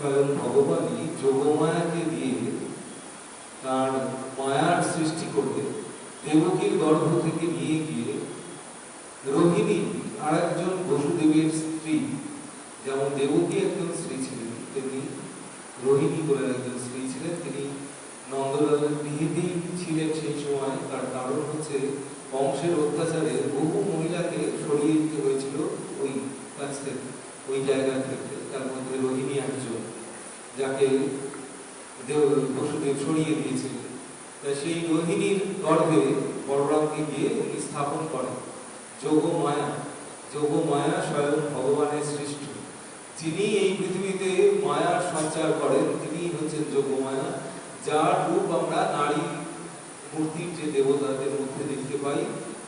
স্বয়ং ভগবানই যোগমায়াকে দিয়ে তার মায়ার সৃষ্টি করতে দেবকীর গর্ভ থেকে নিয়ে গিয়ে রোহিণী আর একজন বসুদেবের স্ত্রী, যেমন দেবকী একজন স্ত্রী ছিলেন তেমনি রোহিণী বলে একজন স্ত্রী ছিলেন। তিনি নন্দলালের গৃহিণী ছিলেন সেই সময়। তার কারণ হচ্ছে বংশের অত্যাচারে বহু মহিলাকে সরিয়ে দিতে হয়েছিল ওই কাছ থেকে, ওই জায়গা থেকে। তার মধ্যে রোহিণী একজন, যাকে বসুদেব সরিয়ে দিয়েছিলেন। তাই সেই রোহিণীর গর্ভে বলরামকে গিয়ে উনি স্থাপন করেন যোগমায়া। যোগমায়া স্বয়ং ভগবানের সৃষ্ট। যিনি এই পৃথিবীতে মায়ার সঞ্চার করেন তিনি হচ্ছেন যোগমায়া, যার রূপ আমরা নারী মূর্তির যে দেবতাদের মধ্যে দেখতে পাই,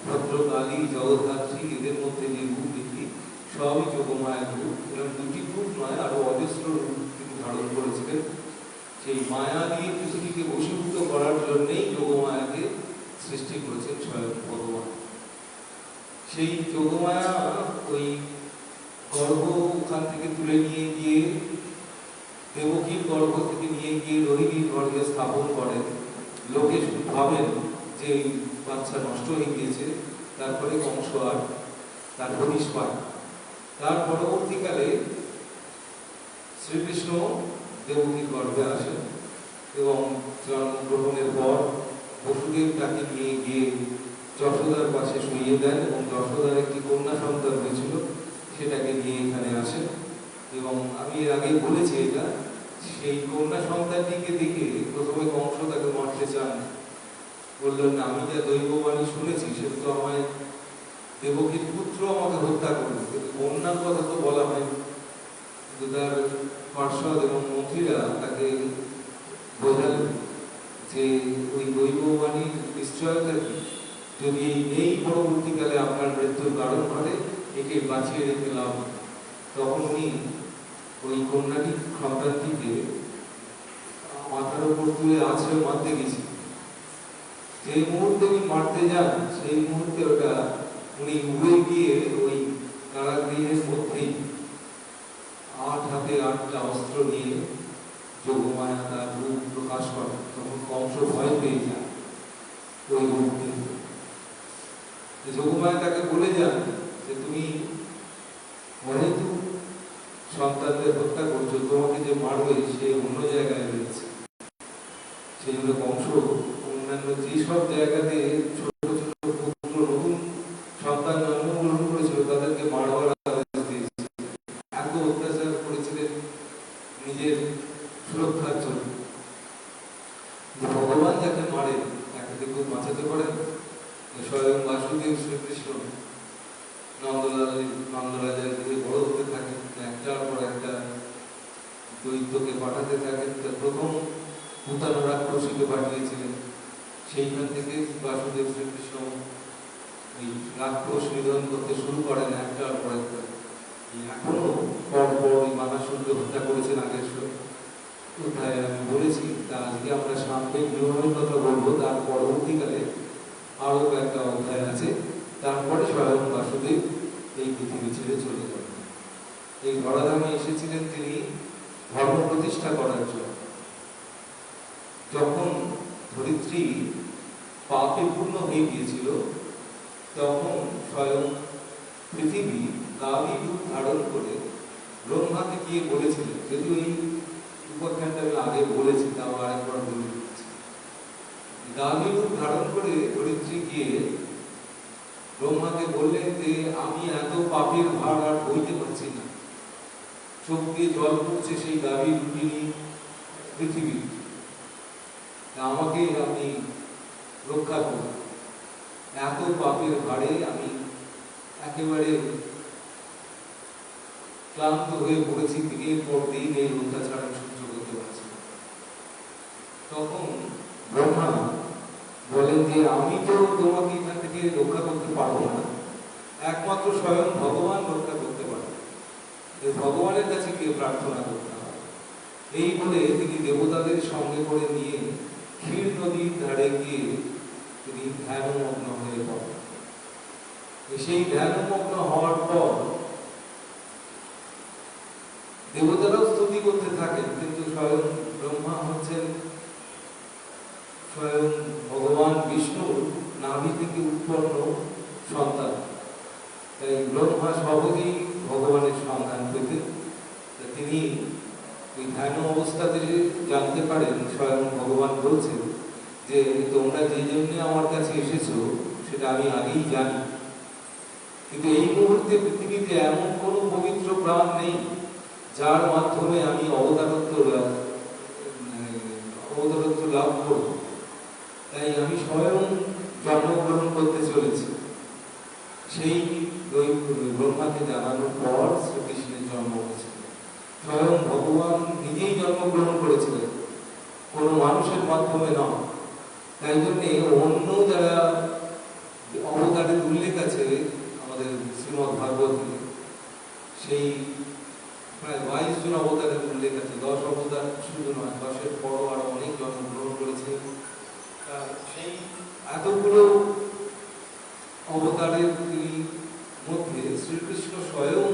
ভদ্রকালী, জগদ্ধাত্রী, এদের মধ্যে যে রূপ দেখি সবই যোগমায়ার রূপ। এরকম দুটি রূপ নয়, আরো অজস্র রূপ তিনি ধারণ করেছিলেন। সেই মায়া দিয়ে পৃথিবীকে বশীভূত করার জন্যই যোগমায়াকে সৃষ্টি করেছেন স্বয়ং ভগবান। সেই যোগমায়া ওই গর্ভ ওখান থেকে তুলে নিয়ে গিয়ে দেবকীর গর্ভ থেকে নিয়ে গিয়ে রোহিণীর গর্ভে স্থাপন করেন। লোকে ভাবেন যে এই বাচ্চা নষ্ট হয়ে গিয়েছে, তারপরে কংস আর তার হদিশ পায়। তার পরবর্তীকালে শ্রীকৃষ্ণ দেবকীর গর্ভে আসেন এবং জন্মগ্রহণের পর বসুদেব তাকে নিয়ে গিয়ে যশোদার পাশে শুইয়ে দেন এবং যশোদার একটি কন্যা সন্তান হয়েছিল, সেটাকে নিয়ে এখানে আসেন। এবং আমি এর আগে বলেছি এটা, সেই কন্যা সন্তানটিকে দেখে প্রথমে কংস তাকে মারতে চান। বললেন, আমি যা দৈববাণী শুনেছি সেটা তো আমায় দেবকীর পুত্র আমাকে হত্যা করবে, কিন্তু কন্যার কথা তো বলা হয়নি। কিন্তু তার পার্ষদ এবং মন্ত্রীরা তাকে বোঝালেন যে ওই দৈববাণীর নিশ্চয়তা কি, যদি এই পরবর্তীকালে আপনার মৃত্যুর কারণ ঘটে, একে বাঁচিয়ে রেখে লাভ। তখন উনি ওই কন্যাটি সন্তানটিকে মাথার উপর তুলে আছড়ে মারতে গেছি। যে মুহূর্তে উনি মারতে যান সেই মুহূর্তে ওটা উনি উড়ে গিয়ে ওই কারাগৃহের মধ্যেই 8 হাতে 8টা অস্ত্র নিয়ে যোগমায়া তার রূপ প্রকাশ করে। তখন কংস ভয় পেয়ে যায় ওই রূপ দেখে। যোগমায়া তাকে বলে যান যে তুমি যেহেতু সন্তানদের হত্যা করছো, তোমাকে যে মারবে সে অন্য জায়গায় রয়েছে। সেই জন্য কংস অন্যান্য যেসব জায়গাতে ছোট ছোট পুত্র নতুন সন্তান জন্মগ্রহণ করেছিল তাদেরকে মারবার আদেশ দিয়েছিল। এত অত্যাচার করেছিলেন নিজের সুরক্ষার জন্য। ভগবান যাকে মারেন তাকে দেখুন বাঁচাতে পারেন। স্বয়ং বাসুদেব শ্রীকৃষ্ণ নন্দরাজের দিকে বড় হতে থাকেন, একটার পর একটা দৈত্যকে পাঠাতে থাকেন। প্রথম ভূতানো রাক্ষসীকে পাঠিয়েছিলেন, সেইখান থেকে বাসুদেব শ্রীকৃষ্ণ ওই রাক্ষস নিধন করতে শুরু করেন একটার পর একটা। এখনো পর পর ওই মানাসুরকে হত্যা করেছেন আগের অধ্যায়ে আমি বলেছি। তা আজকে আমরা সাম্যের নিয়মের কথা বলবো, তার পরবর্তীকালে আরো একটা অধ্যায় আছে। তারপরে স্বয়ং বাসুদেব এই পৃথিবী ছেড়ে চলে যাবেন। এই ধরাধামে এসেছিলেন তিনি ধর্ম প্রতিষ্ঠা করার জন্য। যখন ধরিত্রী পাপে পূর্ণ হয়ে গিয়েছিল তখন স্বয়ং পৃথিবী গাভী রূপ ধারণ করে ব্রহ্মাকে গিয়ে বলেছিলেন, যদিও এই উপাখ্যানটা আমি আগে বলেছি, তাও আরেকবার বলে দিচ্ছি। গাভী রূপ ধারণ করে ধরিত্রী গিয়ে ব্রহ্মাকে বললেন যে আমি এত পাপের ভার আর বইতে পারছি না, চোখ দিয়ে জল পড়ছে সেই গাভী রূপিণী পৃথিবী, আমাকে আপনি রক্ষা করুন। এত পাপের ভারে আমি একেবারে ক্লান্ত হয়ে পড়েছি, দিনের পর দিন এই অত্যাচার সহ্য করতে পারছি। তখন ব্রহ্মা বলেন যে আমি তো তোমাকে এখান থেকে রক্ষা করতে পারবো না, একমাত্র স্বয়ং ভগবান রক্ষা করতে পারবে, ভগবানের কাছে গিয়ে প্রার্থনা করতে হবে। এই বলে তিনি দেবতাদের সঙ্গে করে নিয়ে ক্ষীর নদীর ধারে গিয়ে তিনি ধ্যানমগ্ন হয়ে পড়েন। সেই ধ্যানমগ্ন হওয়ার পর দেবতারাও স্তুতি করতে থাকেন ওই ধ্যান অবস্থাতে জানতে পারেন, স্বয়ং ভগবান বলছেন যে তোমরা যে জন্য আমার কাছে এসেছো সেটা আমি আগেই জানি, কিন্তু এই মুহূর্তে পৃথিবীতে এমন কোনো পবিত্র প্রাণ নেই যার মাধ্যমে আমি অবতারত্ব লাভ করব। তাই আমি স্বয়ং জন্মগ্রহণ করতে চলেছি। সেই ব্রহ্মাকে জানানোর পর শ্রীকৃষ্ণের জন্ম হয়েছিল। স্বয়ং ভগবান নিজেই জন্মগ্রহণ করেছিলেন, কোনো মানুষের মাধ্যমে নয়। তাই জন্যে অন্য যারা অবতারের উল্লেখ আছে আমাদের শ্রীমদ্ ভাগবতে, সেই প্রায় 22 জন অবতারের উল্লেখ আছে। 10 অবতার শুধু নয়, 10-এর পরও আরো অনেক জন্মগ্রহণ করেছে। সেই এতগুলো অবতারের মধ্যে শ্রীকৃষ্ণ স্বয়ং,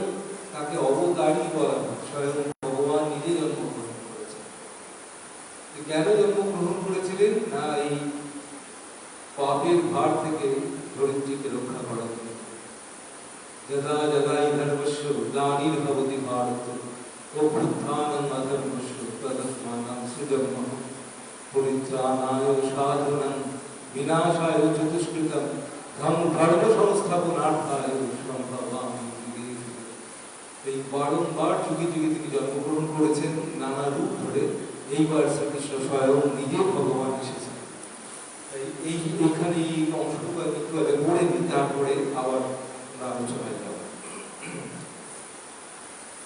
তাকে অবতারই বলা হয়, স্বয়ং ভগবান নিজে জন্মগ্রহণ করেছেন। কেন জন্মগ্রহণ করেছিলেন? না এই পাপের ভার থেকে ধরিত্রীকে রক্ষা করার জন্য। যদা যদাই ধর্মস্য গ্লানির্ভবতি ভারত অভ্যুত্থানম অধর্মস্য তদাত্মানাং সৃজনমঃ পরিত্রাণায় সাধনাং বিনাশায় চতুষ্কৃতম ধর্ম সংস্থাপনার্থায় সম্ভবামি যুগে যুগে। এই বারংবার যুগে যুগে তিনি জন্মগ্রহণ করেছেন নানা রূপ ধরে। এইবার শ্রীকৃষ্ণ স্বয়ং নিজে ভগবান এসেছেন। এইখানে এই অংশটুকু একটু আগে পড়ে নিই, তারপরে আবার আলোচনায় যাব।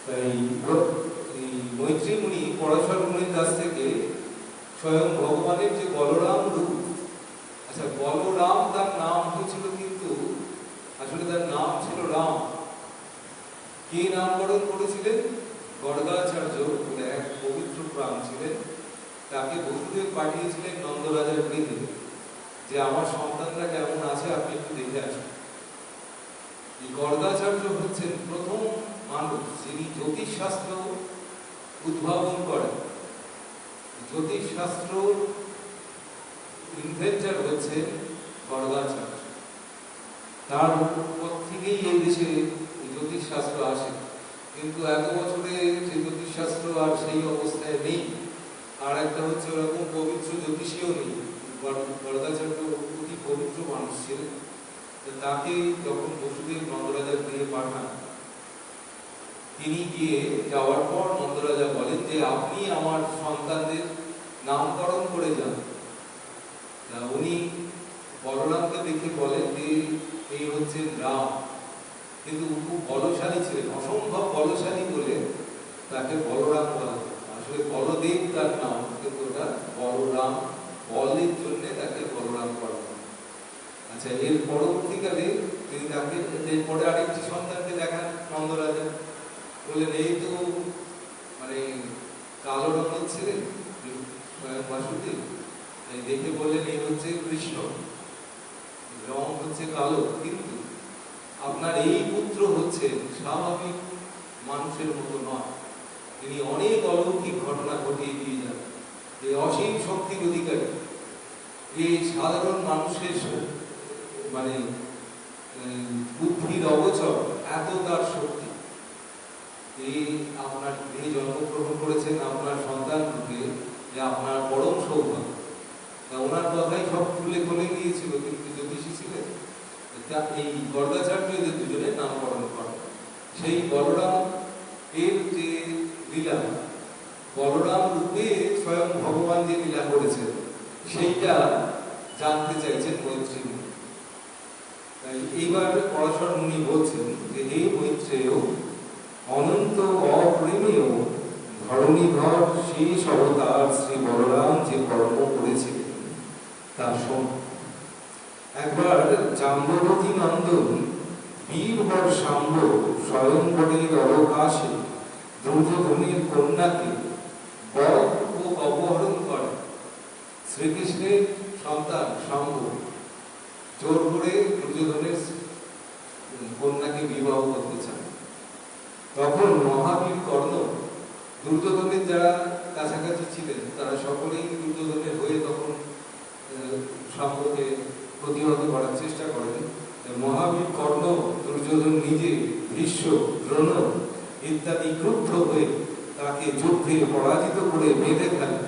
তাই এই মৈত্রী মুনি পরাশর মুনির কাছ থেকে স্বয়ং ভগবানের যে বলরাম রূপ, আচ্ছা বলরাম তার নাম হয়েছিল, কিন্তু আসলে তার নাম ছিল রাম। কে নামকরণ করেছিলেন? গর্গাচার্য বলে এক পবিত্র প্রাণ ছিলেন। তাকে বসুদেব পাঠিয়েছিলেন নন্দরাজার গৃহে, যে আমার সন্তানরা কেমন আছে আপনি একটু দেখে আসুন। এই গর্গাচার্য হচ্ছেন প্রথম মানুষ যিনি জ্যোতিষশাস্ত্র উদ্ভাবন করেন। জ্যোতিষশাস্ত্র ইনভেন্টর হচ্ছেন গর্গাচার্য। তার পর থেকেই এই দেশে জ্যোতিষশাস্ত্র আসে, কিন্তু এত বছরে যে জ্যোতিষশাস্ত্র আর সেই অবস্থায় নেই। আর একটা হচ্ছে ওরকম পবিত্র জ্যোতিষীও নেই। গর্গাচার্য অতি পবিত্র মানুষ ছিলেন। তাকে যখন বসুদেব নন্দরাজার গৃহে পাঠান, তিনি গিয়ে যাওয়ার পর নন্দরাজা বলেন যে আপনি আমার সন্তানদের নামকরণ করে যান। উনি বলরামকে দেখে বলেন যে এই হচ্ছেন রাম, কিন্তু খুব বলশালী ছিলেন, অসম্ভব বলশালী বলে তাকে বলরাম বলা। আসলে বলদেব তার নাম, কিন্তু ওটা বলরাম, বলের জন্য তাকে বলরাম করা। আচ্ছা, এর পরবর্তীকালে তিনি তাকে পরে আরেকটি সন্তানকে দেখান নন্দরাজা। বললেন এই তো মানে কালো রঙের ছিলেন বাসুদেব, দেখে বললেন এই হচ্ছে কৃষ্ণ, রং হচ্ছে কালো, কিন্তু আপনার এই পুত্র হচ্ছে স্বাভাবিক মানুষের মতো নয়, তিনি অনেক অলৌকিক ঘটনা ঘটিয়ে দিয়ে যান। এই অসীম শক্তির অধিকারী, এই সাধারণ মানুষের মানে বুদ্ধির অগোচর এত তার শক্তি। এই আপনার গৃহে জন্মগ্রহণ করেছেন আপনার সন্তান রূপে, যে আপনার পরম সৌভাগ্য। ওনার কথাই সব খুলে খুলে গিয়েছিল, কিন্তু জ্যোতিষী ছিলেন। এই গর্গাচার্য এদের দুজনের নামকরণ করেন। সেই বলরাম এর যে লীলা, বলরাম রূপে স্বয়ং ভগবান যে লীলা করেছেন, সেইটা জানতে চাইছেন মৈত্রী মুনি। তাই এইবার পরাশর মুনি বলছেন যে হে মৈত্রেয়, অনন্ত অপরিমেয় ধরণীধর শেষ অবতার শ্রী বলরাম যে কর্ম করেছিলেন তার শোন। একবার জাম্ববতী নন্দন বীরবর সাম্ব স্বয়ংবরের অবকাশে দুর্যোধনের কন্যাকে বর ও অপহরণ করে। শ্রীকৃষ্ণের সন্তান সাম্ব জোর করে দুর্যোধনের কন্যাকে বিবাহ করতে চান। তখন মহাবীর কর্ণ, দুর্যোধনের যারা কাছাকাছি ছিলেন তারা সকলেই দুর্যোধনের হয়ে তখন সাম্বকে প্রতিহত করার চেষ্টা করেন। মহাবীর কর্ণ, দুর্যোধন নিজে, ভীষ্ম, দ্রোণ ইত্যাদি ক্রুদ্ধ হয়ে তাকে যুদ্ধে পরাজিত করে বেঁধে ফেলে।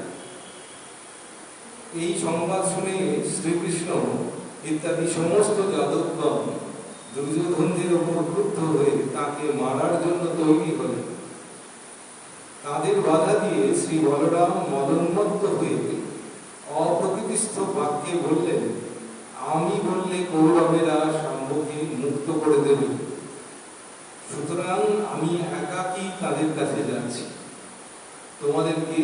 এই সংবাদ শুনে শ্রীকৃষ্ণ ইত্যাদি সমস্ত যাদবগণ দুর্যোধনদের উপর ক্রুদ্ধ হয়ে তাকে মারার জন্য তৈরি হলেন। তাদের বাধা দিয়ে শ্রী বলরাম মদোন্মত্ত হয়ে অপ্রকৃতিস্থ বাক্যে বললেন, আমি বললে কৌরবেরা শাম্বকে মুক্ত করে দেবে, সুতরাং আমি একাকী তাদের কাছে যাচ্ছি, তোমাদেরকে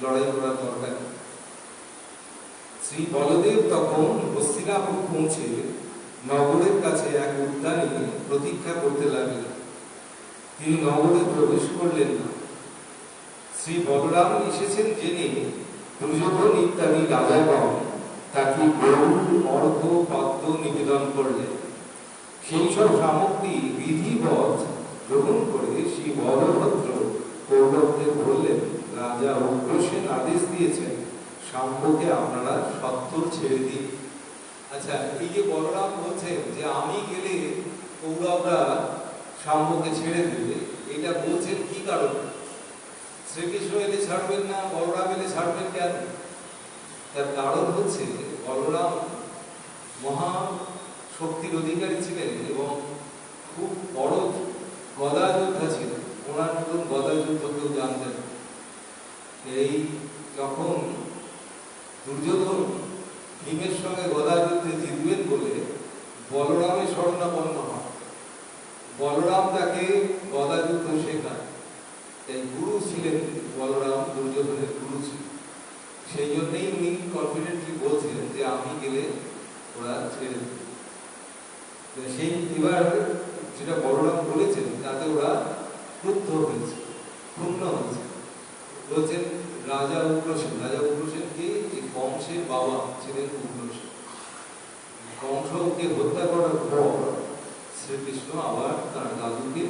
লড়াই করার দরকার। শ্রী বলদেব তখন হস্তিনাপুর পৌঁছে নগরের কাছে এক উদ্যানে প্রতীক্ষা করতে লাগলেন। তিনি নগরে প্রবেশ করলেন না। শ্রী বলরাম এসেছেন জেনে দুর্যোধন ইত্যাদি রাজাগণ তাকে গরুর অর্ঘ পাত্র নিবেদন করলেন। সেই সব সামগ্রী বিধিবৎ গ্রহণ করে শ্রী বলভদ্র কৌরবদের বললেন, রাজা উগ্রসেন আদেশ দিয়েছেন শাম্বকে আপনারা সত্তর ছেড়ে দিন। আচ্ছা, এই যে বলরাম বলছেন যে আমি গেলে কৌরবরা শাম্বকে ছেড়ে দেবে, এটা বলছেন কি কারণে? শ্রীকৃষ্ণ এলে ছাড়বেন না, বলরাম এলে ছাড়বেন কেন? তার কারণ হচ্ছে বলরাম মহা শক্তির অধিকারী ছিলেন এবং খুব বড় গদা যোদ্ধা ছিলেন। ওনার মতন গদা যুদ্ধ কেউ জানতেন। এই যখন দুর্যোধন ভীমের সঙ্গে গদা যুদ্ধে জিতবেন বলে বলরামের শরণাপন্ন হয়। বলরাম তাকে গদা যুদ্ধ শেখায়। তাই গুরু ছিলেন বলরাম, দুর্যোধনের গুরু ছিলেন। সেই জন্যই উনি কনফিডেন্টলি বলছিলেন যে আমি গেলে ওরা ছেড়ে দেবে। সেই এবার যেটা বলরাম বলেছেন তাতে ওরা ক্রুদ্ধ হয়েছে, ক্ষুণ্ণ হয়েছে। বলছেন রাজা উগ্রসেন, রাজা উগ্রসেনকে এই কংসের বাবা ছিলেন উগ্রসেন। কংসকে হত্যা করার পর শ্রীকৃষ্ণ আবার তার দাদুকে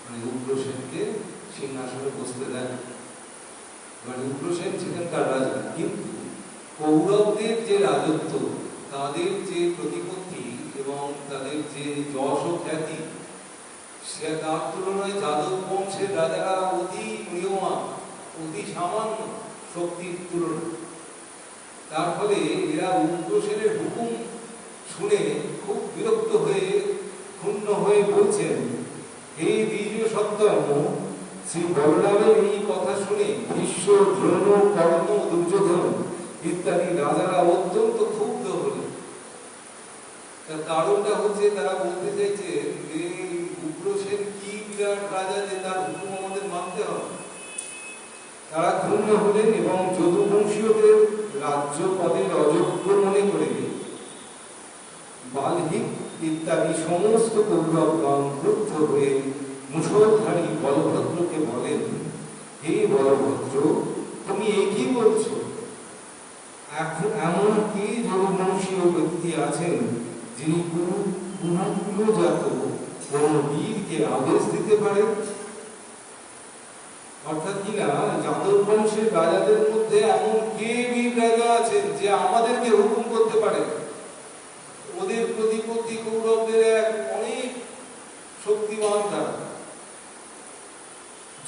মানে উগ্রসেনকে সিংহাসনে বসতে দেন। মানে উগ্রসেন ছিলেন তার রাজা, কিন্তু কৌরবদের যে রাজত্ব, তাদের যে প্রতিপত্তি এবং তাদের যে যশ ও খ্যাতি, সে তার তুলনায় যাদব বংশের রাজারা অতি প্রিয়মান, অতি সামান্য শক্তির তুলনায়। তার ফলে এরা উগ্রসেনের হুকুম শুনে খুব বিরক্ত হয়ে ক্ষুণ্ণ হয়ে বলছেন, হে দ্বিজ সত্তম, শ্রী বলরামের এই কথা শুনে ভীষ্ম, দ্রোণ, কর্ণ, দুর্যোধন ইত্যাদি রাজারা অত্যন্ত ক্ষুব্ধ হলেন। তার কারণটা হচ্ছে তারা বলতে চাইছে যে উগ্রসেন কি বিরাট রাজা যে তার হুকুম আমাদের মানতে হবে। তারা ক্ষুণ্ণ হলেন এবং যদুবংশীয়দের রাজ্য পদের অযোগ্য মনে করে বাল্মীক ইত্যাদি সমস্ত কৌরবগণ ক্রুদ্ধ হয়ে মুষলধারী বলভদ্রকে বলেন, হে বলভদ্র, তুমি কি বলছো? এখন এমন কি যদুবংশীয় ব্যক্তি আছেন যিনি কুরুকুলজাত কোন বীরকে আদেশ দিতে পারেন? অর্থাৎ কিনা যাদব বংশের রাজাদের মধ্যে এমন কে বীর রাজা আছেন যে আমাদেরকে হুকুম করতে পারে? ওদের প্রতিপত্তি কৌরবদের এক অনেক শক্তিমান তারা।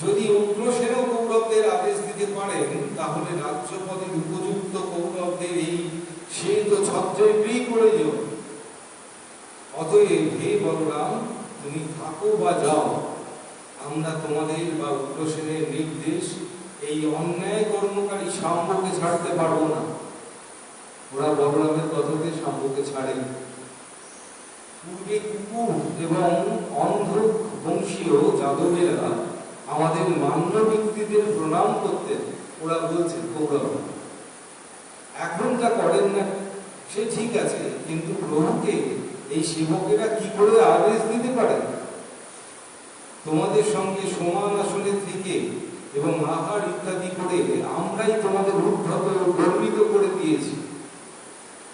যদি উগ্রসেনও কৌরবদের আদেশ দিতে পারেন, তাহলে রাজ্যপদের উপযুক্ত কৌরবদের এই সে তো ছত্রপ্রিয় করে যাও। অতএব হে বলরাম, তুমি থাকো বা যাও, আমরা তোমাদের বা উগ্রসেনের নির্দেশ এই অন্যায় কর্মকারী শাম্বকে ছাড়তে পারবো না। ওরা বলরামের কথাতে শাম্বকে ছাড়েন। পূর্বে কুকুর এবং অন্ধ বংশীয় যাদবেরা আমাদের মান্য ব্যক্তিদের প্রণাম করতেন, ওরা বলছেন কৌরব। এখন তা করেন না, সে ঠিক আছে, কিন্তু প্রভুকে এই সেবকেরা কি করে আদেশ দিতে পারে? তোমাদের সঙ্গে সমান আসনে থেকে এবং আহার ইত্যাদি করে আমরাই তোমাদের উদ্ধত ও গর্বিত করে দিয়েছি।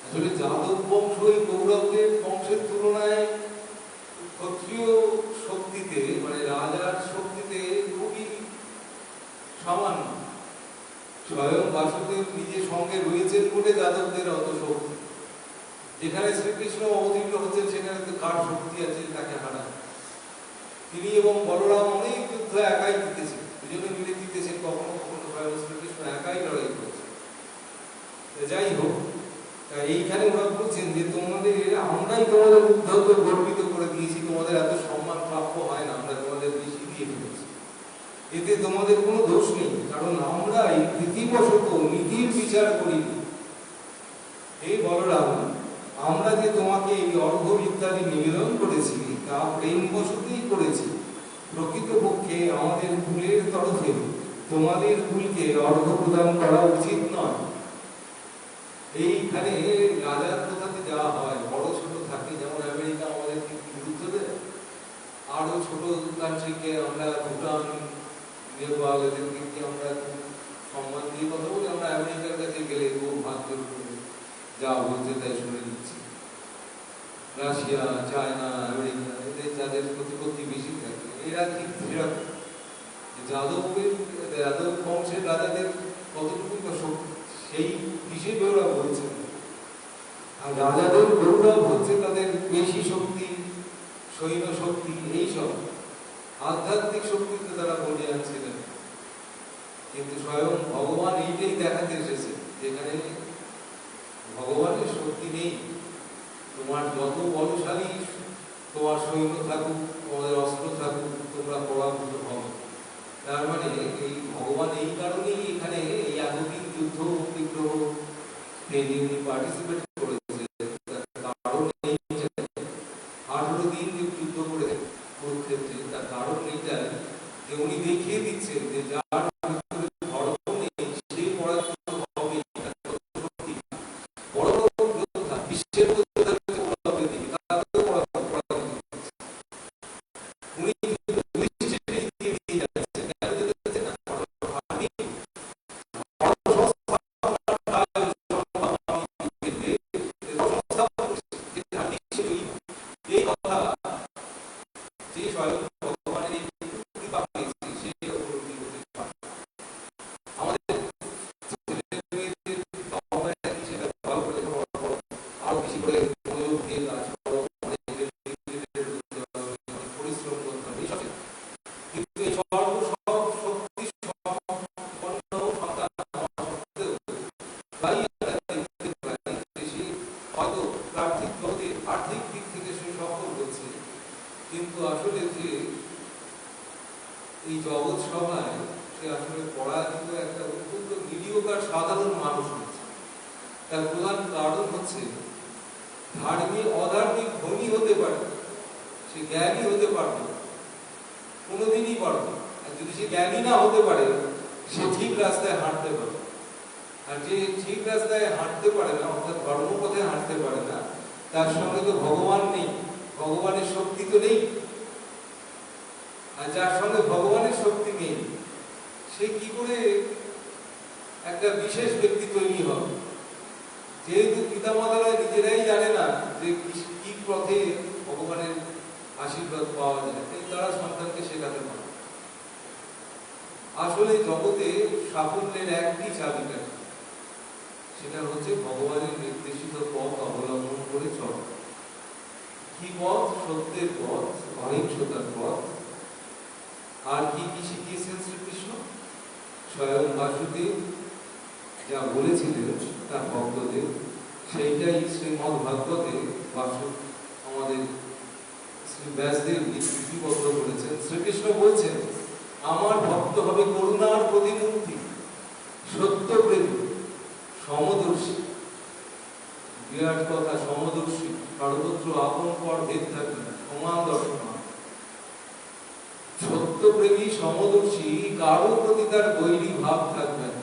আসলে যাদব বংশ এই কৌরবদের বংশের তুলনায় ক্ষত্রিয় শক্তিতে মানে রাজার শক্তিতে খুবই সামান্য। স্বয়ং বাসুদেব নিজের সঙ্গে রয়েছেন বলে যাদবদের অত শক্তি। যেখানে শ্রীকৃষ্ণ অবতীর্ণ হচ্ছেন সেখানে তো কার শক্তি আছে তাকে হারায়। তিনি এবং বলরাম অনেক যুদ্ধ একাই জিতেছেন, দুজনে মিলে দিতেছে, কখনো কখনো স্বয়ং শ্রীকৃষ্ণ একাই লড়াই করছে। যাই হোক, এইখানে ওরা বলছেন যে তোমাদের আমরাই তোমাদের উদ্ধত গর্বিত করে দিয়েছি, তোমাদের এত সম্মান প্রাপ্য হয় না, আমরা তোমাদের বেশি দিয়ে ফেলেছি। এতে তোমাদের কোনো দোষ নেই, কারণ আমরাই রীতিবশত নীতির বিচার করি। এই বলরাম, আমরা যে তোমাকে এই অর্ঘ্য ইত্যাদি নিবেদন করেছি তা প্রেমবশতই করেছি। প্রকৃতপক্ষে আমাদের কুলের তরফে তোমাদের কুলকে অর্ঘ্য প্রদান করা উচিত নয়। এইখানে রাজার কথাতে যাওয়া হয়, বড় ছোট থাকে, যেমন আমেরিকা আমাদেরকে গুরুত্ব দেয়, আরো ছোট কান্ট্রিকে আমরা ভুটান, নেপাল, এদেরকে আমরা সম্মান দিয়ে কথা বলি। আমরা আমেরিকার কাছে গেলে খুব ভাগ্য যা বলছে তাই শুনে নিচ্ছি। রাশিয়া, চায়না, আমেরিকা, এদের যাদের প্রতিপত্তি বেশি থাকে, এরা ঠিক সেরকম যাদব বংশের রাজাদের কতটুকু সেই হিসেবে ওরা বলছে। আর রাজাদের গৌরব হচ্ছে তাদের পেশি শক্তি, সৈন্য শক্তি, এইসব আধ্যাত্মিক শক্তিতে তারা বলে আনছিলেন। কিন্তু স্বয়ং ভগবান এইটাই দেখাতে এসেছে, যেখানে ভগবানের শক্তি নেই। তোমার যত বলশালী তোমার সৈন্য থাকুক, তোমাদের অস্ত্র থাকুক, তোমরা পরাভূত হবে। তার মানে এই ভগবান এই কারণেই এখানে এই এতদিন যুদ্ধ বিগ্রহ উনি পার্টিসিপেট করেছে। কারণ এই 18 দিন যে যুদ্ধ করে কুরুক্ষেত্রে, তার কারণ এইটাই যে উনি দেখিয়ে দিচ্ছেন যে যার ধর্ম নেই সে পরাজিত হবে। বড় বড় যোদ্ধা, বিশ্বের তার সঙ্গে তো ভগবান নেই, ভগবানের শক্তি তো নেই। আর যার সঙ্গে ভগবানের শক্তি নেই সে কি করে একটা বিশেষ ব্যক্তি তৈরি হবে? যেহেতু পিতামাতারা নিজেরাই জানে না যে কি পথে ভগবানের আশীর্বাদ পাওয়া যায়, তাই তারা সন্তানকে শেখাতে পারে। আসলে জগতে সাফল্যের একটি চাবিকাঠি, সেটা হচ্ছে ভগবানের নির্দেশিত পথ অবলম্বন করে চলা। কি পথ? সত্যের পথ, অহিংসতার পথ। আর কি কি শিখিয়েছেন শ্রীকৃষ্ণ? স্বয়ং বাসুদেব যা বলেছিলেন তার ভক্তদের, সেইটাই শ্রীমদ্ ভাগবতে আমাদের শ্রী ব্যাসদেব লিপিবদ্ধ করেছেন। শ্রীকৃষ্ণ বলছেন, আমার ভক্ত হবে করুণার প্রতিমূর্তি, সত্যপ্রেমী, সমদর্শী। বিরাট কথা, সমদর্শী, সর্বত্র আপন পর ভেদ থাকবে না, সমান দর্শন। সত্যপ্রেমী, সমদর্শী, কারো প্রতি তার বৈরী ভাব থাকবে না।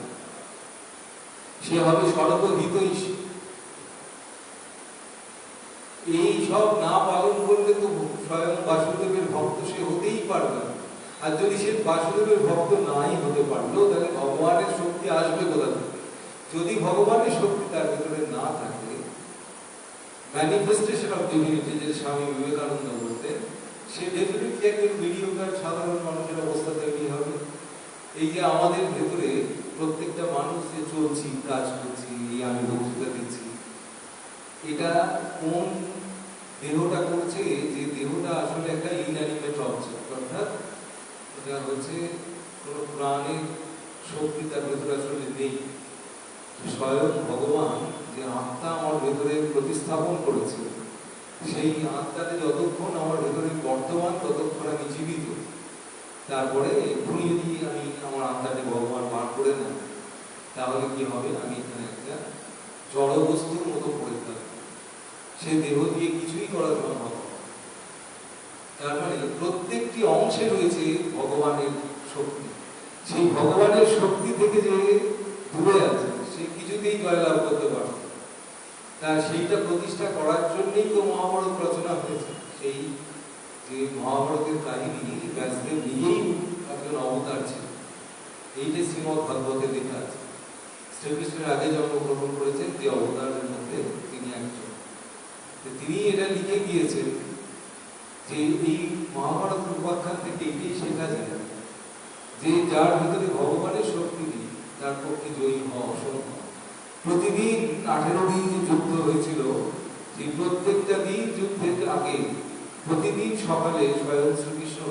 সে হবে সর্বহিতৈষী। এই সব না পালন করলে তো স্বয়ং বাসুদেবের ভক্ত সে হতেই পারবে না। আর যদি সে বাসুদেবের ভক্ত নাই হতে পারলো, তাহলে ভগবানের শক্তি আসবে কোথা থেকে? যদি ভগবানের শক্তি তার ভিতরে না থাকে, ম্যানিফেস্টেশন অফ ডিভিনিটি যে স্বামী বিবেকানন্দ বলতেন, সে ডেফিনেটলি একজন মিডিওকার সাধারণ মানুষের অবস্থা তৈরি হবে। এই যে আমাদের ভেতরে প্রত্যেকটা মানুষ যে চলছি, কাজ করছি, এই আমি বক্তৃতা দিচ্ছি, এটা কোন দেহটা করছে? যে দেহটা আসলে একটা ইনঅ্যানিমেট অবজেক্ট, অর্থাৎ এটা হচ্ছে কোনো প্রাণের শক্তি তার ভেতরে আসলে নেই। স্বয়ং ভগবান যে আত্মা আমার ভেতরে প্রতিস্থাপন করেছে, সেই আত্মাতে যতক্ষণ আমার ভেতরে বর্তমান ততক্ষণ আমি জীবিত। তারপরে এক্ষুনি যদি আমি আমার আত্মাকে ভগবান বার করে নেন, তাহলে কি হবে? আমি এখানে একটা জড় বস্তুর মতো পড়ে থাকবো, সে দেহ দিয়ে কিছুই করা সম্ভব। তার মানে প্রত্যেকটি অংশে রয়েছে ভগবানের শক্তি। সেই ভগবানের শক্তি থেকে যে দূরে আছে, সে কিছুতেই জয়লাভ করতে পারে। তার সেইটা প্রতিষ্ঠা করার জন্যই তো মহাভারত রচনা হয়েছে। সেই যে মহাভারতের কাহিনী, ব্যাসদেব নিজেই একজন অবতার ছিল। এইটা শ্রীমদ ভাগবতে লেখা আছে। শ্রীকৃষ্ণের আগে জন্মগ্রহণ করেছেন যে অবতারের মধ্যে তিনি একজন। তিনি এটা লিখে গিয়েছেন যে এই মহাভারত উপাখ্যান থেকে এটাই শেখা যায় যে যার ভিতরে ভগবানের শক্তি নেই, তার পক্ষে জয়ী হওয়া অসম্ভব। প্রতিদিন 18 দিন যে যুদ্ধ হয়েছিল, সেই প্রত্যেকটা দিন যুদ্ধের আগে প্রতিদিন সকালে স্বয়ং শ্রীকৃষ্ণ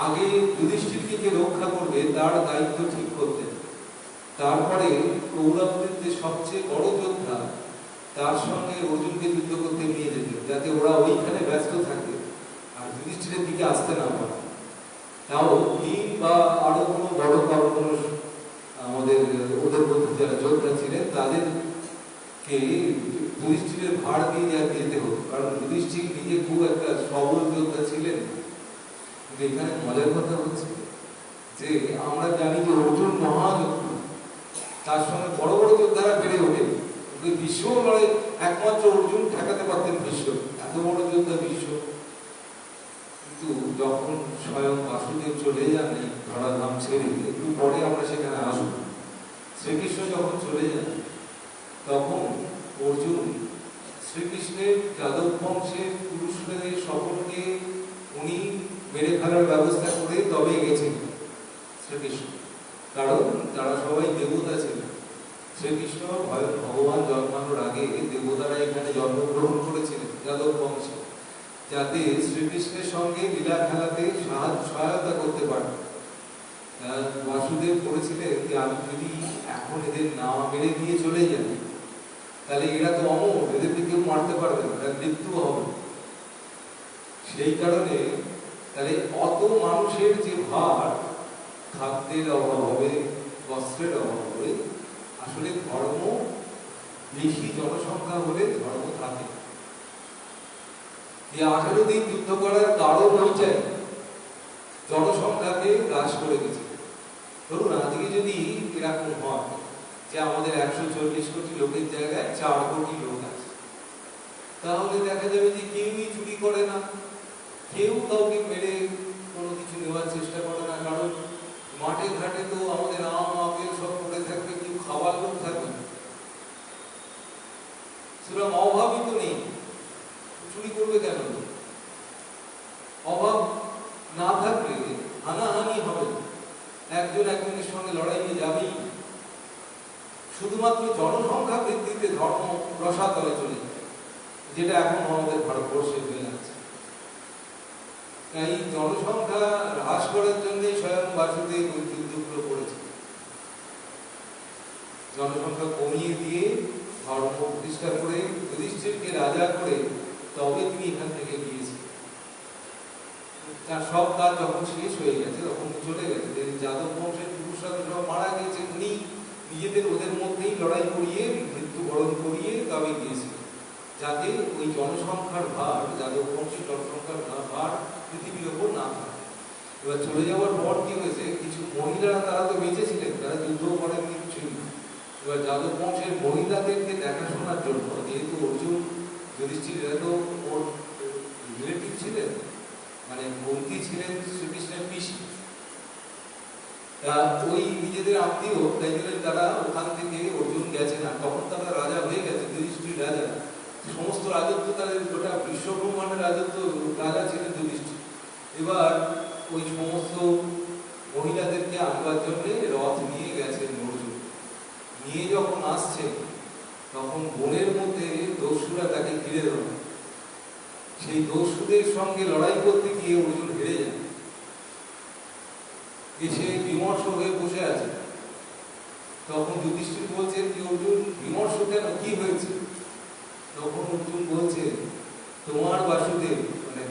আগে যুধিষ্ঠিরকে যে রক্ষা করবে তার দায়িত্ব ঠিক করতেন। তারপরে কৌরবদের যে সবচেয়ে বড় যোদ্ধা, তার সঙ্গে অর্জুনকে যুদ্ধ করতে নিয়ে যেতেন, যাতে ওরা ওইখানে ব্যস্ত থাকে আর যুধিষ্ঠিরের দিকে আসতে না পারে। তাও ভীম বা আরো কোনো বড় কোনো আমাদের ওদের মধ্যে যারা যোদ্ধা ছিলেন, তাদেরকে যুধিষ্ঠিরের ভাড় দিয়ে যেতে হতো, কারণ যুধিষ্ঠির নিজে খুব একটা সবল যোদ্ধা ছিলেন। কিন্তু এখানে মজার কথা হচ্ছে যে আমরা জানি যে অর্জুন মহাযোদ্ধা, তার সঙ্গে বড় বড় যোদ্ধারা বেড়ে ওঠে। বিশ্ব লড়াই একমাত্র অর্জুন ঠেকাতে পারতেন বিশ্ব, এত বড় যোদ্ধা বিশ্ব। কিন্তু যখন স্বয়ং বাসুদেব চলে যান এই ধরাধাম ছেড়ে, একটু পরে আমরা সেখানে আসব, শ্রীকৃষ্ণ যখন চলে যান তখন অর্জুন শ্রীকৃষ্ণের যাদব বংশের পুরুষদের সকলকে উনি মেরে ফেলার ব্যবস্থা করে তবে গেছেন শ্রীকৃষ্ণ, কারণ তারা সবাই দেবতা ছিলেন। শ্রীকৃষ্ণ ভগবান জন্মানোর আগে দেবতারা এখানে জন্মগ্রহণ করেছিলেন যাদব বংশে, যাতে শ্রীকৃষ্ণের সঙ্গে লীলা খেলাতে সহায়তা করতে পারে। বাসুদেব বলেছিলেন যে আমি যদি এখন এদের না মেরে দিয়ে চলে যাই, তাহলে এরা তো অমর, এদেরকে কেউ মারতে পারবে না, এরা মৃত্যু হবে। সেই কারণে তাহলে অত মানুষের যে ভার, খাদ্যের অভাব হবে, বস্ত্রের অভাব হবে, আসলে ধর্ম বেশি জনসংখ্যা হলে ধর্ম থাকে। এই 18 দিন যুদ্ধ করার কারণ ওইটাই, জনসংখ্যাকে হ্রাস করে গেছে। ধরুন আজকে যদি এরকম হয় যে আমাদের 140 কোটি লোকের জায়গায় 4 কোটি লোক আছে, তাহলে দেখা যাবে যে কেউই চুরি করে না, কেউ কাউকে মেরে কোনো কিছু নেওয়ার চেষ্টা করে না, কারণ মাঠে ঘাটে তো আমাদের আম আপেল সব পড়ে থাকবে, কেউ খাওয়ার লোক থাকবে না, সুতরাং অভাবই তো নেই, চুরি করবে কেন? অভাব না থাকলে হানাহানি হবে, একজন একজনের সঙ্গে লড়াইয়ে যাবেই। শুধুমাত্র জনসংখ্যা বৃদ্ধিতে ধর্ম রসাতলে চলে যায়, যেটা এখন আমাদের ভারতবর্ষে হয়ে যাচ্ছে। এই জনসংখ্যা হ্রাস করার জন্য স্বয়ং বাসুদেব ওই যুদ্ধগুলো করেছে। জনসংখ্যা কমিয়ে দিয়ে ধর্ম প্রতিষ্ঠা করে যুধিষ্ঠিরকে রাজা করে তবে তিনি এখান থেকে গিয়েছেন। তার সব কাজ যখন শেষ হয়ে গেছে তখন চলে গেছে। যাদব বংশের পুরুষরা সব মারা গিয়েছে, উনি নিজেদের ওদের মধ্যেই লড়াই করিয়ে মৃত্যুবরণ করিয়ে তবে গিয়েছিলেন, যাতে ওই জনসংখ্যার ভার, যাদব বংশের জনসংখ্যার ভার পৃথিবীর ওপর না থাকে। এবার চলে যাওয়ার পর কি হয়েছে, কিছু মহিলারা তারা তো বেঁচে ছিলেন, তারা যুদ্ধ করেন কিছুই। এবার যাদব বংশের মহিলাদেরকে দেখাশোনার জন্য, যেহেতু অর্জুন যুধিষ্ঠির এরা তো ওর রিলেটিভ ছিলেন, মানে কুন্তী ছিলেন শ্রীকৃষ্ণের পিসি, ওই নিজেদের আত্মীয়, তাই জন্য তারা ওখান থেকে অর্জুন গেছে না, তখন তারা রাজা হয়ে গেছে, যুধিষ্ঠির রাজা, সমস্ত রাজত্ব তাদের গোটা বিশ্বব্রহ্মাণ্ডের রাজত্ব, রাজা ছিলেন যুধিষ্ঠির। এবার ওই সমস্ত মহিলাদেরকে আনবার জন্য রথ নিয়ে গেছেন অর্জুন। নিয়ে যখন আসছে তখন বনের মধ্যে দস্যুরা তাকে ঘিরে ধরে, সেই দস্যুদের সঙ্গে লড়াই করতে গিয়ে অর্জুন হেরে যায়। এসে তখন যুধিষ্ঠির বলছেন যে অর্জুন বিমর্ষ কেন, কি হয়েছে? তখন অর্জুন বলছে তোমার বাসুদেব, মানে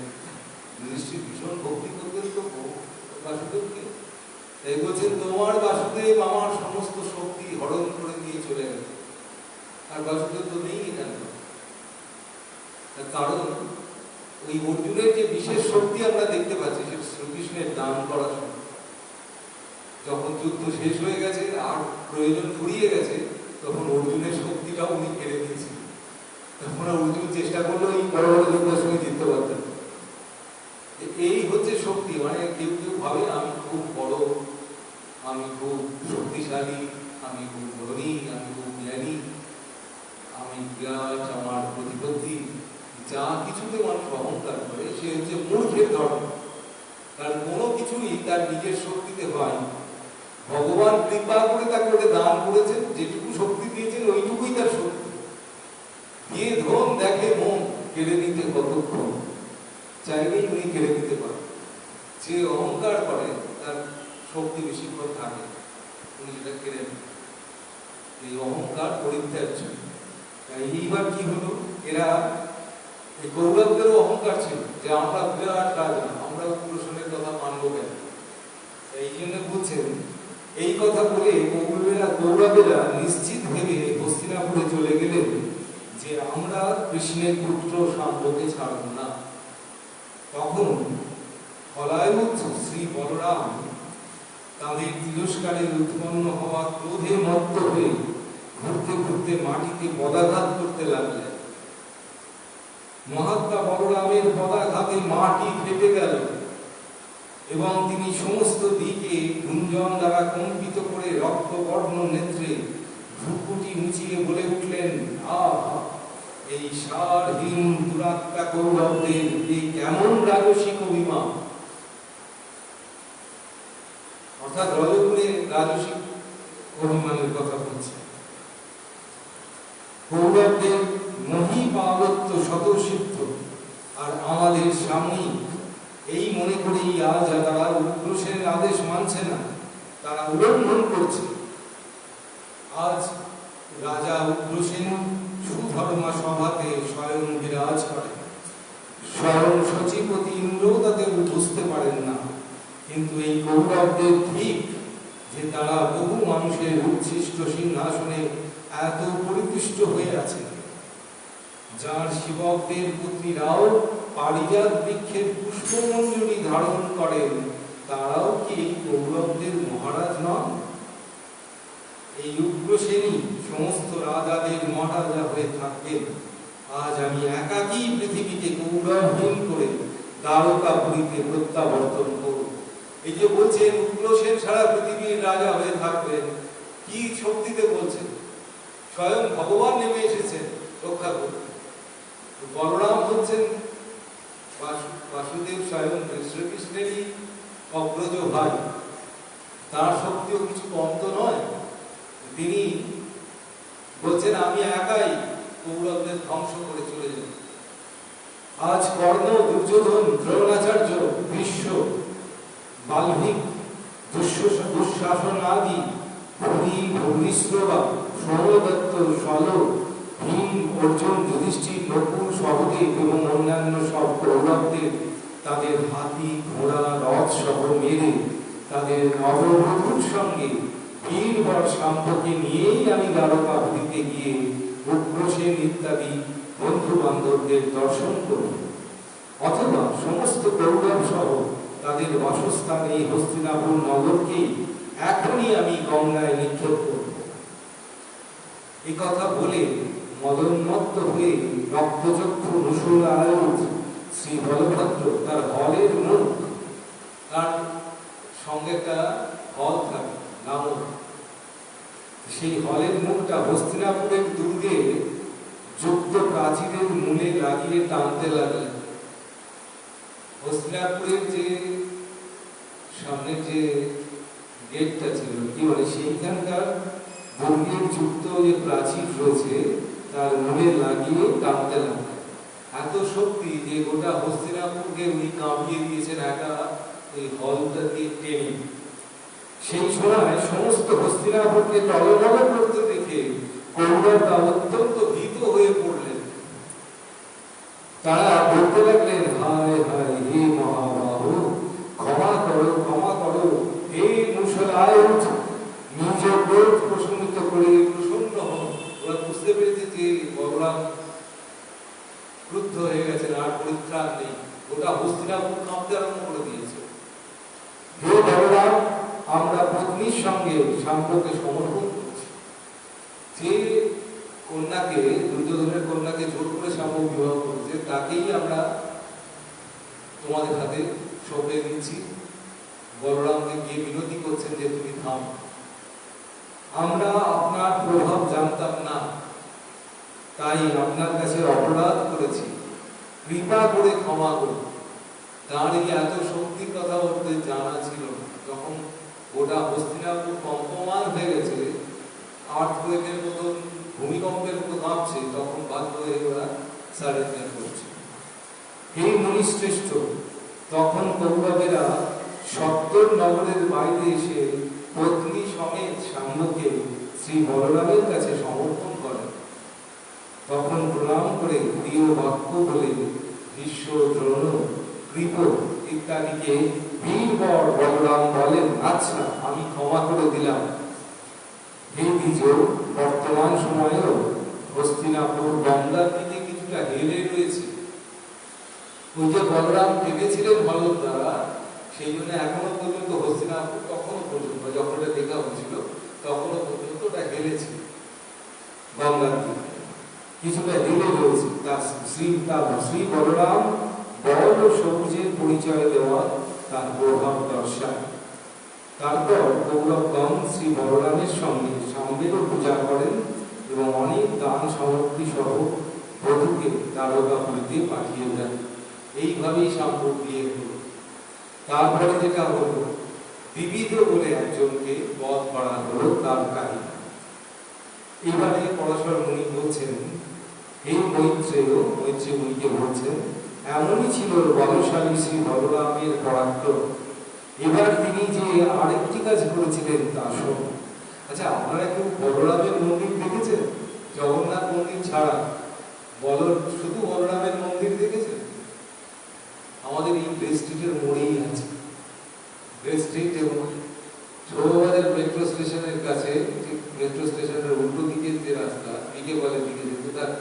যুধিষ্ঠির ভীষণ ভক্তি করবেন তো বাসুদেবকে, তাই বলছেন তোমার বাসুদেব আমার সমস্ত শক্তি হরণ করে নিয়ে চলে গেছে। আর বাসুদেব তো নেই এখানে। কারণ ওই অর্জুনের যে বিশেষ শক্তি আমরা দেখতে পাচ্ছি সেটা শ্রীকৃষ্ণের দান করা শক্তি। যখন যুদ্ধ শেষ হয়ে গেছে আর প্রয়োজন ফুরিয়ে গেছে, তখন অর্জুনের শক্তিটাও উনি কেড়ে নিয়েছেন। তখন অর্জুন চেষ্টা করলো এই বড় বড় যোদ্ধার সঙ্গে জিততে পারতেন। এই হচ্ছে শক্তি। মানে কেউ কেউ ভাবে আমি খুব বড়, আমি খুব শক্তিশালী, আমি খুব ধনী, আমি খুব জ্ঞানী, আমি বিরাট, আমার প্রতিপত্তি, যা কিছুতে মানুষ অহংকার করে সে হচ্ছে মূর্খের ধর্ম। কারণ কোনো কিছুই তার নিজের শক্তিতে হয়। ভগবান কৃপা করে তাকে ওটা দান করেছেন, যেটুকু শক্তি দিয়েছেন ওইটুকুই তার শক্তি। দিয়ে ধন দেখে মন, কেড়ে নিতে কতক্ষণ, চাইলেই উনি কেড়ে নিতে পারেন। যে অহংকার করে তার শক্তি বেশিক্ষণ থাকে, উনি সেটা কেড়ে নেন। এই অহংকার পরিত্যাজ্য। এইবার কি হলো, এরা এই কৌরবদেরও অহংকার ছিল যে আমরা বিরাট রাজা, আমরা উগ্রসেনের কথা মানব কেন। এই জন্য বলছেন, এই কথা বলে কৌরবেরা নিশ্চিত ভেবে হস্তিনাপুরে চলে গেলেন যে আমরা কৃষ্ণের পুত্র শাম্বকে ছাড়ব না। তখন ফলায়ুধ শ্রী বলরাম তাদের তিরস্কারে উৎপন্ন হওয়া ক্রোধে মত্ত হয়ে ঘুরতে ঘুরতে মাটিতে পদাঘাত করতে লাগলেন। মহাত্মা বলরামের পদাঘাতে মাটি ফেটে গেল এবং তিনি সমস্ত দিকে গুঞ্জন দ্বারা কম্পিত করে রক্তবর্ণ নেত্রে ভ্রুকুটি মুচিয়ে বলে উঠলেন, আহা, এই সারহীন দুরাত্মা কৌরবদের এই কেমন রাজসিক অভিমান। অর্থাৎ রজগুণে রাজসিক অভিমানের কথা বলছে। কৌরবদের মহিপাবত্য স্বতঃসিদ্ধ, আর আমাদের স্বামী এই মনে করেই আজ তারা উগ্রসেনের আদেশ মানছে না, তারা উল্লঙ্ঘন করছে। আজ রাজা উগ্রসেন সুধর্মা সভাতে স্বয়ং বিরাজ করেন, স্বয়ং সচিপতি ইন্দ্রও তাতে বুঝতে পারেন না। কিন্তু এই কৌরবদের ঠিক যে তারা বহু মানুষের উচ্ছিষ্ট সিংহাসনে এত পরিপুষ্ট হয়ে আছে, যার শিবকদের পুত্রীরাও পারিজাত বৃক্ষের পুষ্পমঞ্জরি ধারণ করেন, তারাও কি এই কৌরবদের মহারাজ নন? এই উগ্রসেনই সমস্ত রাজাদের মহারাজা হয়ে থাকবেন। আজ আমি একাকী পৃথিবীকে কৌরবহীন করে দ্বারকাপুরীতে প্রত্যাবর্তন করব। এই যে বলছেন উগ্রসেন সারা পৃথিবীর রাজা হয়ে থাকবেন, কি শক্তিতে বলছেন? স্বয়ং ভগবান নেমে এসেছেন রক্ষা করতে। বলরাম হচ্ছেন বাসুদেব স্বয়ং শ্রীকৃষ্ণেরই অগ্রজ ভাই, তার শক্তিও কিছু কম তো নয়। তিনি বলছেন আমি একাই কৌরবদের ধ্বংস করে চলে যাব। আজ কর্ণ, দুর্যোধন, দ্রোণাচার্য, ভীষ্ম, বাল্মীক, দুঃশাসন আদি, ভূমিশ্রবা, সোমদত্ত, সল, ভীম, অর্জুন, যুধিষ্ঠির, নকুল, সহদেব এবং অন্যান্য সব কৌরবদের তাদের হাতি, ঘোড়া, রথ সহ মেরে তাদের নববধূর সঙ্গে বীরবর শাম্বকে নিয়েই আমি দ্বারকাপুরীতে গিয়ে উগ্রসেন ইত্যাদি বন্ধু বান্ধবদের দর্শন করব, অথবা সমস্ত কৌরব সহ তাদের বাসস্থান এই হস্তিনাপুর নগরকে এখনই আমি গঙ্গায় নিক্ষেপ করব। এই কথা বলে মদোন্মত্ত হয়ে রক্তচক্ষু মুসুরায়ুধ শ্রী বলভদ্র তার হলের মুখ, তার সঙ্গে একটা হল থাকে নামক, সেই হলের মুখটা হস্তিনাপুরের দুর্গে যুক্ত প্রাচীরের মূলে লাগিয়ে টানতে লাগলেন। হস্তিনাপুরের যে সামনে যে গেটটা ছিল, কি বলে, সেইখানকার দুর্গের যুক্ত যে প্রাচীর রয়েছে তার মূলে লাগিয়ে টানতে লাগলেন। এত শক্তি যে গোটা হস্তিনাপুরকে উনি কাঁপিয়ে দিয়েছেন একা ওই হলটা দিয়ে টেনে। সেই সময় সমস্ত হস্তিনাপুরকে টলমল করতে দেখে কৌরবরা অত্যন্ত ভীত হয়ে পড়লেন। তারা বলতে লাগলেন, হায় হায় হে মহাবাহু, ক্ষমা করো ক্ষমা করো, হে মুসলায়ুধ, নিজ ক্রোধ প্রশমিত করে প্রসন্ন হন। ওরা বুঝতে পেরেছে যে বলরাম ক্রুদ্ধ হয়ে গেছেন, আর পরিত্রাণ নেই। ওটা হস্তিনাপুর কাঁপতে আরম্ভ করে দিয়েছে। হে বলরাম, আমরা পত্নীর সঙ্গে শাম্বকে সমর্পণ করছি। যে কন্যাকে, দুর্যোধনের কন্যাকে জোর করে শাম্ব বিবাহ করেছে, তাকেই আমরা তোমাদের হাতে সঁপে দিচ্ছি। বলরামকে গিয়ে বিনতি করছেন যে তুমি থাম, আমরা আপনার প্রভাব জানতাম না, তাই আপনার কাছে অপরাধ করেছি, কৃপা করে ক্ষমা করুন। তার এই এত শক্তির কথা ওদের জানা ছিল না। যখন গোটা হস্তিনাপুর কম্পমান হয়ে গেছে, আর্থকোয়েকের মতন, ভূমিকম্পের মতো কাঁপছে, তখন বাধ্য হয়ে ওরা সারেন্ডার করছে। হে মুনিশ্রেষ্ঠ, তখন কৌরবেরা সত্তর নগরের বাইরে এসে পত্নী সমেত শাম্বকে শ্রী বলরামের কাছে সমর্পণ করেন। তখন প্রণাম করে প্রিয় বাক্য বলে ভীষ্ম, দ্রোণ, কৃপ ইত্যাদিকে বীরবর বলরাম বলেন, আচ্ছা আমি ক্ষমা করে দিলাম। হে দ্বিজ, বর্তমান সময়েও হস্তিনাপুর গঙ্গার দিকে কিছুটা হেলে রয়েছে। ওই যে বলরাম টেনেছিলেন ভারত দ্বারা, সেই জন্য এখনো পর্যন্ত হস্তিনাপুর তখনও পর্যন্ত, যখন এটা দেখা হয়েছিল তখনও পর্যন্ত ওটা হেলেছে গঙ্গার দিকে, কিছুটা হেলে রয়েছে। তার শ্রী বলরাম বল ও সবুজের পরিচয় দেওয়া তার প্রভাব দর্শায়। তারপর কৌরবগণ শ্রী বলরামের সঙ্গে শাম্বেরও পূজা করেন এবং অনেক দান সামগ্রী সহ বধূকে দ্বারকাপুরীতে পাঠিয়ে দেন। এইভাবেই শাম্ব বিয়ে হল। তারপরে যেটা হলো, বিবিধ বলে একজনকে বধ করা হলো, তার কাহিনী এবারে পরাশর মুনি বলছেন, হে মৈত্রেয়, মৈত্রী মুনিকে বলছেন, এমনই ছিল বলশালী শ্রী বলরামের পরাক্রম। এবার তিনি যে আরেকটি কাজ করেছিলেন তা শোন। আচ্ছা, আপনারা কেউ বলরামের মন্দির দেখেছেন? জগন্নাথ মন্দির ছাড়া শুধু বলরামের মন্দির দেখেছেন? আমাদের এই ব্রেস্ট স্ট্রিটের মোড়েই আছে। ব্রেস্ট স্ট্রিট এবং শোভাবাজার মেট্রো স্টেশনের কাছে, মেট্রো স্টেশনের উল্টো দিকের যে রাস্তা, দিকে বলে দিকে যেতে, তার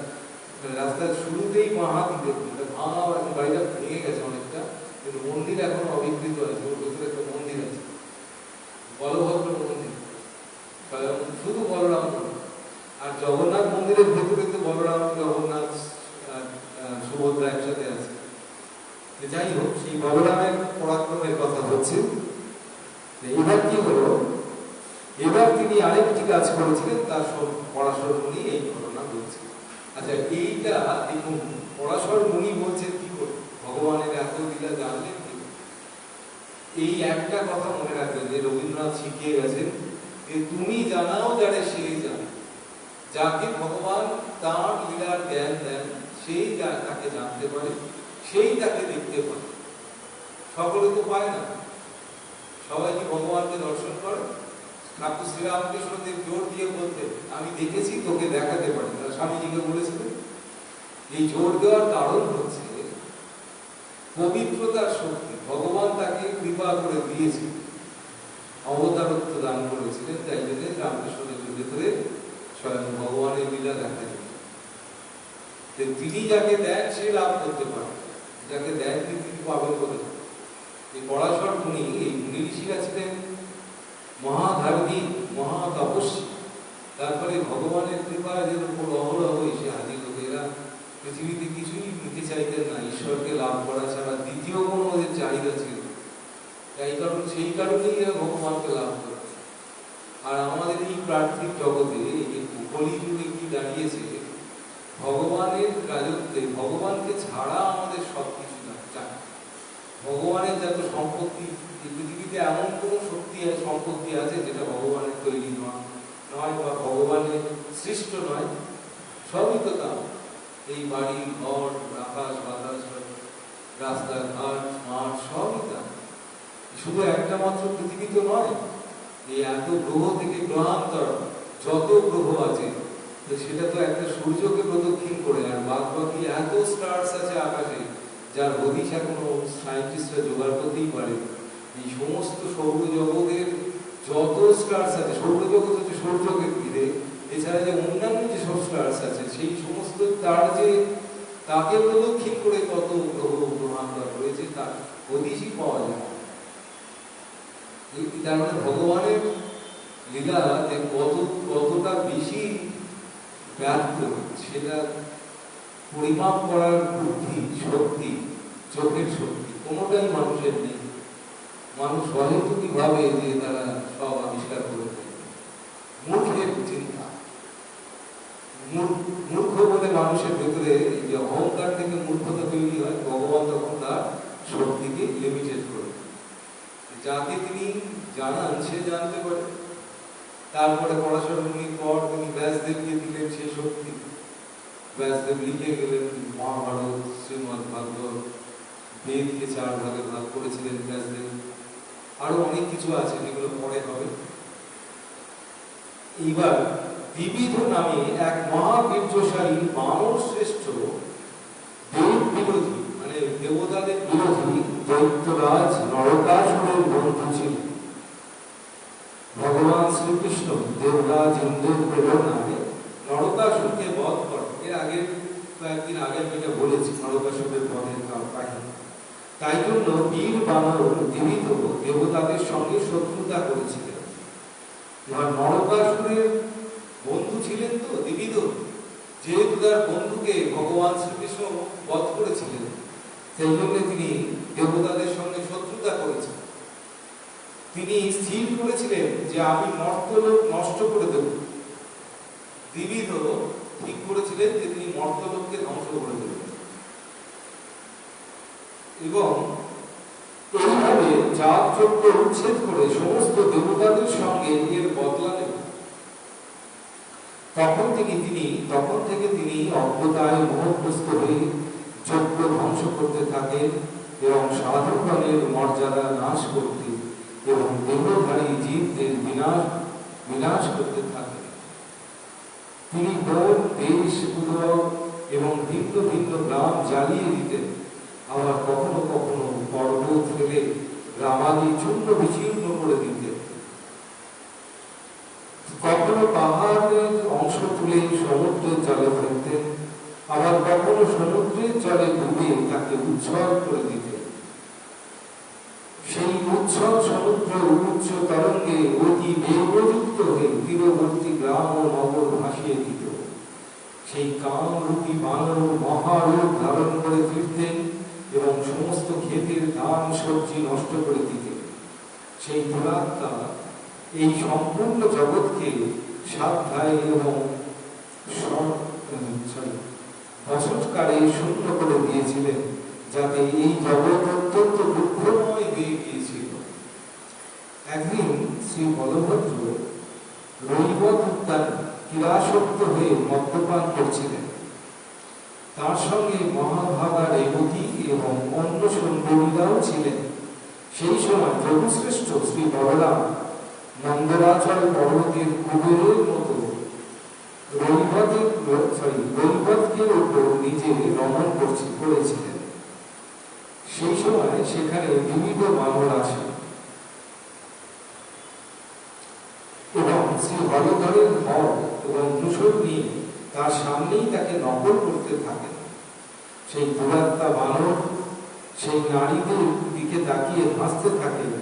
রাস্তার শুরুতেই বাঁহাতি দেখুন, ভাঙা, এখন বাড়িটা ভেঙে গেছে অনেকটা, কিন্তু মন্দির এখন অবিকৃত আছে। ওর ভেতরে একটা মন্দির আছে, বলভদ্র মন্দির, শুধু বলরাম। আর জগন্নাথ মন্দিরের ভেতরে তো বলরাম, জগন্নাথ, সুভদ্রা একসাথে আছে। যাই হোক, সেই বলরামের পরাক্রমের কথা হচ্ছে। এবার কি হলো, এবার তিনি আরেকটি কাজ করেছিলেন, তার পরাশর মুনি এই ঘটনা বলছে। আচ্ছা, এইটা দেখুন, পরাশর মুনি বলছেন কি করে, ভগবানের এত লীলা জানলেন কি? এই একটা কথা মনে রাখবেন, যে রবীন্দ্রনাথ শিখিয়ে গেছেন, যে তুমি জানাও যারে সেই জানে। যাকে ভগবান তাঁর লীলার জ্ঞান দেন, সেই তাকে জানতে পারে, সেই তাকে দেখতে পারে। সকলে তো পায় না। সবাই কি ভগবানকে দর্শন করে? ঠাকুর শ্রীরামকৃষ্ণদেব জোর দিয়ে বলতেন, আমি দেখেছি, তোকে দেখাতে পারি না। স্বামীজিকে বলেছিলেন। এই জোর দেওয়ার কারণ হচ্ছে পবিত্রতার শক্তি। ভগবান তাকে কৃপা করে দিয়েছে, অবতারত্ব দান করেছিলেন, তাই জন্য রামকৃষ্ণদেবের ভেতরে স্বয়ং ভগবানের লীলা দেখা যায়। তিনি যাকে দেন সে লাভ করতে পারে, যাকে দেন তিনি পাবেন বলে। এই পরাশর মুনি, এই মুনি ঋষিরা ছিলেন মহাধার্মিক, মহা তপস্বী। তারপরে ভগবানের কৃপায় এদের উপর অহরহ এসে হাজির হতো। এরা পৃথিবীতে কিছুই নিতে চাইতেন না, ঈশ্বরকে লাভ করা ছাড়া দ্বিতীয় কোনো ওদের চাহিদা ছিল। তাই কারণ, সেই কারণেই এরা ভগবানকে লাভ করে। আর আমাদের এই পার্থিব জগতে, এই কলিযুগে কি দাঁড়িয়েছে, ভগবানের রাজত্বে, ভগবানকে ছাড়া আমাদের সবকিছু না। ভগবানের যত সম্পত্তি, এই পৃথিবীতে এমন কোনো শক্তি সম্পত্তি আছে যেটা ভগবানের তৈরি নয়, বা ভগবানের সৃষ্ট নয়, সবই তো তা। এই বাড়ি, ঘর, আকাশ বাতাস, রাস্তাঘাট, মাঠ, সবই তা। শুধু একটা মাত্র পৃথিবী তো নয়, এই এত গ্রহ থেকে গ্রহান্তর যত গ্রহ আছে, তো সেটা তো একটা সূর্যকে প্রদক্ষিণ করে, আর বাদ বাকি এত স্টার্স আছে আকাশে যার হদিশ এখনো সায়েন্টিস্টরা জোগাড় করতেই পারে। এই সমস্ত সৌরজগতের যত স্টার্স আছে, সৌরজগৎ হচ্ছে সূর্যকে ঘিরে, এছাড়া যে অন্যান্য যে সব স্টার্স আছে সেই সমস্ত তার যে তাকে প্রদক্ষিণ করে কত গ্রহ গ্রহান্তর রয়েছে তার হদিশই পাওয়া যায়। তার মানে ভগবানের লীলা যে কতটা বেশি ব্যর্থ সেটা পরিমাপ করার বুদ্ধি, শক্তি, চোখের শক্তি কোনোটাই মানুষের নেই। মানুষ অহেতুকি ভাবে যে তারা সব আবিষ্কার করে দেয়, মূর্খের চিন্তা। মূর্খ বলে মানুষের ভেতরে যে অহংকার থেকে মূর্খতা তৈরি হয়, ভগবান তখন তার শক্তিকে লিমিটেড করে, যাকে তিনি জানান সে জানতে পারে। তারপরে পড়াশোনার পর তিনি ব্যাসদেবকে দিলেন সেই শক্তি, ব্যাসদেব লিখে গেলেন মহাভারত, শ্রীমদ ভাগবত, বেদকে 4 ভাগে ভাগ করেছিলেন ব্যাসদেব। আরো অনেক কিছু আছে যেগুলো পরে হবে। এইবার বিবিধ নামে এক মহাবীর্যশালী মানব শ্রেষ্ঠ দেব বিরোধী, মানে দেবতাদের বিরোধী দৈত্যরাজ নরকাসুরের বন্ধু ছিল। ভগবান শ্রীকৃষ্ণ দেবরাজ ইন্দ্রের প্রেরণায় নরকাসুরকে বধ করেন। এর আগের কয়েকদিন আগে আমি এটা বলেছি নরকাসুরের বধের কাহিনী। তাই জন্য বীর বানর বিবিধ দেবতাদের সঙ্গে শত্রুতা করেছিলেন। এবার নরকাসুরের বন্ধু ছিলেন তো বিবিধ, যেহেতু তার বন্ধুকে ভগবান শ্রীকৃষ্ণ বধ করেছিলেন, সেই জন্য তিনি দেবতাদের সঙ্গে শত্রুতা করেছেন। তিনি স্থির করেছিলেন যে আমি মর্তলোক নষ্ট করে দেব। বিবিধ ঠিক করেছিলেন যে তিনি মর্তলোককে ধ্বংস করে দেবেন, এবং এইভাবে জাতযজ্ঞ উচ্ছেদ করে সমস্ত দেবতাদের সঙ্গে এর বদলা নেবেন। তখন থেকে তিনি অজ্ঞতায় মোহগ্রস্ত হয়ে যজ্ঞ ধ্বংস করতে থাকেন এবং সাধুগণের মর্যাদা নাশ করতে এবং দেহধারী জীবদের বিনাশ করতে থাকেন। তিনি বন, দেশ, উদর এবং ভিন্ন ভিন্ন গ্রাম জ্বালিয়ে দিতেন। আবার কখনো কখনো পর্বত ফেলে গ্রামাদি চূর্ণ বিচীর্ণ করে দিতেন। কখনো পাহাড়ের অংশ তুলে সমুদ্রের জলে ফেলতেন, আবার কখনো সমুদ্রের জলে ডুবে তাকে উচ্ছল করে দিতেন। সেই উচ্ছল সমুদ্র উচ্চ তরঙ্গে অতি বেগযুক্ত হয়ে তীরবর্তী গ্রাম ও নগর ভাসিয়ে দিত। সেই কামরূপী বানর মহারূপ ধারণ করে ফিরতেন এবং সমস্ত ক্ষেতের ধান সবজি নষ্ট করে দিতেন। সেই দুরাত্মা এই সম্পূর্ণ জগৎকে সাধ্যায় এবং বসৎকারে শূন্য করে দিয়েছিলেন, যাতে এই জগৎ অত্যন্ত দুঃখময় হয়ে গিয়েছিল। একদিন শ্রী বলভদ্র রৈবত উদ্যানে ক্রীড়াসক্ত হয়ে মদ্যপান করছিলেন। তার সঙ্গে মহাভাগা রেবতী এবং অন্য সুন্দরীরাও ছিলেন। সেই সময় প্রভুশ্রেষ্ঠ শ্রী বলরাম নন্দরাচল পর্বতের কুবেরের মতো রৈবতকে উপর নিজে রমণ করেছিলেন। সেই সময় সেখানে বিবিধ বানর আসে এবং শ্রী হলধরের হর এবং ধূসর নিয়ে তার সামনেই তাকে নকল করতে থাকেন। সেই দুরাত্মা বানর সেই নারীদের দিকে তাকিয়ে হাসতে থাকেন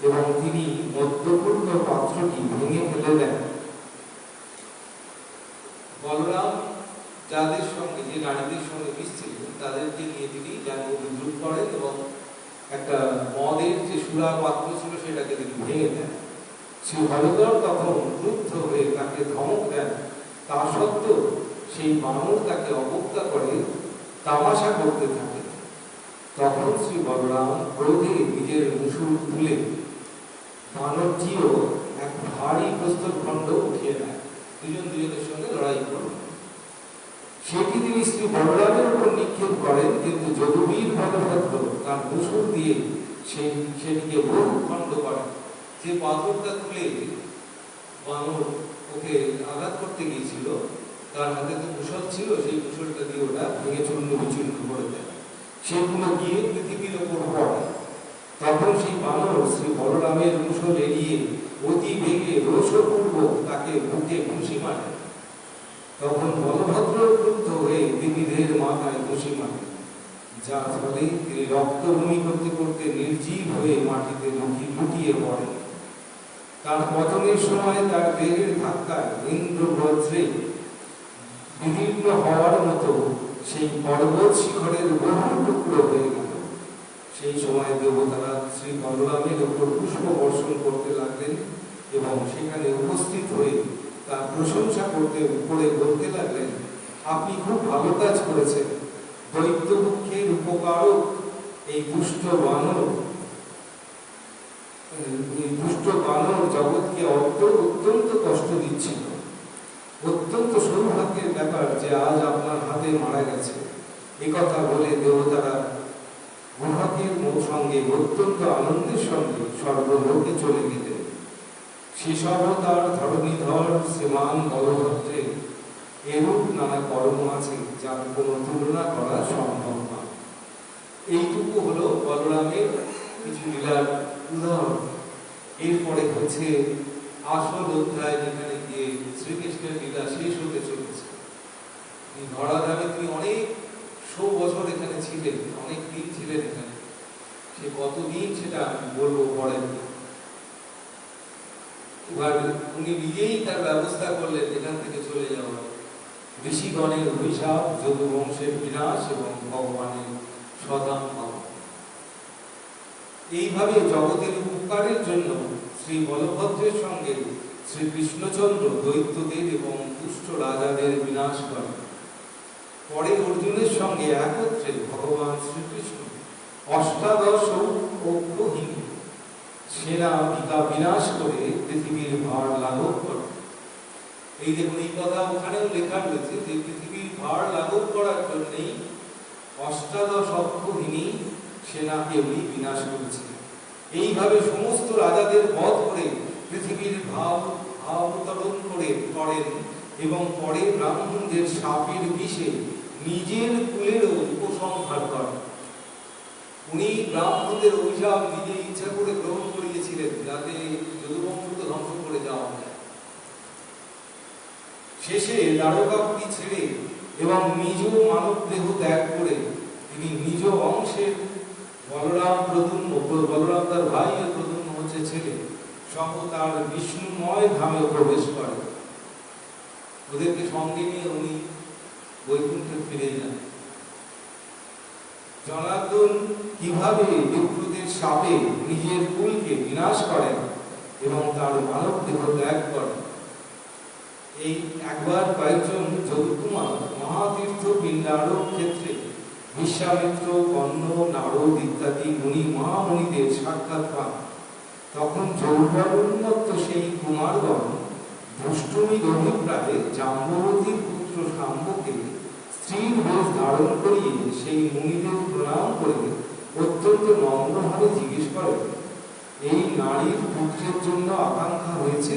এবং তিনি মদ্যপূর্ণ পাত্রটি ভেঙে ফেলে দেন। বলরাম যাদের সঙ্গে, যে নারীদের সঙ্গে মিশছিলেন, তাদেরকে নিয়ে তিনি বিদ্রুপ করেন এবং একটা মদের যে সুরা পাত্র ছিল সেটাকে তিনি ভেঙে দেন। শ্রী হলধর তখন ক্রুদ্ধ হয়ে তাকে ধমক দেন। তা সত্ত্বেও সেই বানর তাকে অবজ্ঞা করে তামাশা করতে থাকে। তখন শ্রী বলরাম ক্রোধে নিজের মুশুল তুলে বানরটিও এক ভারী প্রস্তরখণ্ড উঠিয়ে নেয়। দুজনের সঙ্গে লড়াই করল। সেটি তিনি শ্রী বলরামের উপর নিক্ষেপ করেন, কিন্তু যদুবীর বলভদ্র তার মুশুল দিয়ে সেটিকে বহু খণ্ড করেন। যে পাথরটা তুলে বানর ওকে আঘাত করতে গিয়েছিল, তার হাতে তো কুশল ছিল, সেই কুশলটা দিয়ে ওটা ভেঙে চূর্ণ বিচূর্ণ করে দেয়। সেগুলো গিয়ে পৃথিবীর ওপর পড়ে। তখন সেই বানর শ্রী বলরামের কুশল এড়িয়ে অতি বেগে রোষপূর্বক তাকে বুকে ঘুষি মারে। তখন বলভদ্র ক্রুদ্ধ হয়ে দেবীদের মাথায় ঘুষি মারে, যার ফলে তিনি রক্তভূমি করতে করতে নির্জীব হয়ে মাটিতে লুটিয়ে পড়ে। তার পতনের সময় তার দেহের ধাক্কায় ইন্দ্র বজ্রে বিদীর্ণ হওয়ার মতো সেই পর্বত শিখরের বহু টুকরো হয়ে গেল। সেই সময় দেবতারা শ্রী বলরামের উপর পুষ্প বর্ষণ করতে লাগলেন এবং সেখানে উপস্থিত হয়ে তার প্রশংসা করতে করে বলতে লাগলেন, আপনি খুব ভালো কাজ করেছেন। দৈত্য দুঃখের উপকারক এই দুষ্ট বানর জগৎকে অত্যন্ত কষ্ট দিচ্ছিল। অত্যন্ত সৌভাগ্যের ব্যাপার যে আজ আপনার হাতে মারা গেছে। একথা বলে দেবতারা গুহকের সঙ্গে অত্যন্ত আনন্দের সঙ্গে সর্বলোকে চলে গেলেন। সেসব তার ধরণীধর শ্রীমান বলভদ্রের এরূপ নানা কর্ম আছে যার কোনো তুলনা করা সম্ভব না। এইটুকু হলো বলরামের কিছু লীলার উদাহরণ। এরপরে হচ্ছে আসল অধ্যায়, যেখানে গিয়ে শ্রীকৃষ্ণের লীলা শেষ হতে চলেছে। ধরাধামে তিনি অনেক 100 বছর এখানে ছিলেন, অনেক দিন ছিলেন এখানে। সে কতদিন সেটা আমি বলবো পরে। এবার উনি নিজেই তার ব্যবস্থা করলেন এখান থেকে চলে যাওয়ার। ঋষিগণের অভিশাপ, যদুবংশের বিনাশ এবং ভগবানের সদাম পাওয়া। এইভাবে জগতের উপকারের জন্য শ্রী বলভদ্রের সঙ্গে শ্রী কৃষ্ণচন্দ্র দৈত্যদের এবং দুষ্ট রাজাদের বিনাশ করেন। পরে অর্জুনের সঙ্গে একত্রে ভগবান শ্রীকৃষ্ণ অষ্টাদশ অক্ষহীন সেনা বিনাশ করে পৃথিবীর ভার লাঘব করেন। এই দেখুন, এই কথা ওখানেও লেখা রয়েছে যে পৃথিবীর ভার লাঘব করার জন্যই অষ্টাদশ অক্ষহীনী সেনাকে উনি বিনাশ করেছিলেন। এইভাবে সমস্ত রাজাদের বধ করে পৃথিবীর ভাব উত্তোলন করেন এবং পরে ব্রাহ্মণদের শাপের বিষে নিজের কুলেরও উপসংহার করেন। উনি ব্রাহ্মণদের অভিশাপ নিজে ইচ্ছা করে গ্রহণ করিয়েছিলেন যাতে যদুবংশকে ধ্বংস করে যাওয়া যায়। শেষে দ্বারকাপুরী ছেড়ে এবং নিজ মানব দেহ ত্যাগ করে তিনি নিজ অংশের বলরাম তার ভাই ও প্রদ্যুম্ন হচ্ছে ছেলে সহ তার বিষ্ণুময় ধামে প্রবেশ করেন। ওদেরকে সঙ্গে নিয়ে উনি বৈকুণ্ঠে ফিরে যান। জনার্দন কিভাবে বিপ্রদের শাপে নিজের কুলকে বিনাশ করেন এবং তার মানব দেহ ত্যাগ করেন, এই একবার কয়েকজন যদুকুমার মহাতীর্থ পিণ্ডারক ক্ষেত্রে বিশ্বামিত্র, কর্ণ, নারদ ইত্যাদি মুনি মহামুনিদের সাক্ষাৎ পান। তখন যৌবনোন্মত্ত সেই কুমারগণ দুষ্টুমির অভিপ্রায়ে জাম্ববতীর পুত্র শাম্বকে স্ত্রীর বেশ ধারণ করিয়ে সেই মুনিদের প্রণাম করে অত্যন্ত নম্রভাবে জিজ্ঞেস করেন, এই নারীর পুত্রের জন্য আকাঙ্ক্ষা হয়েছে?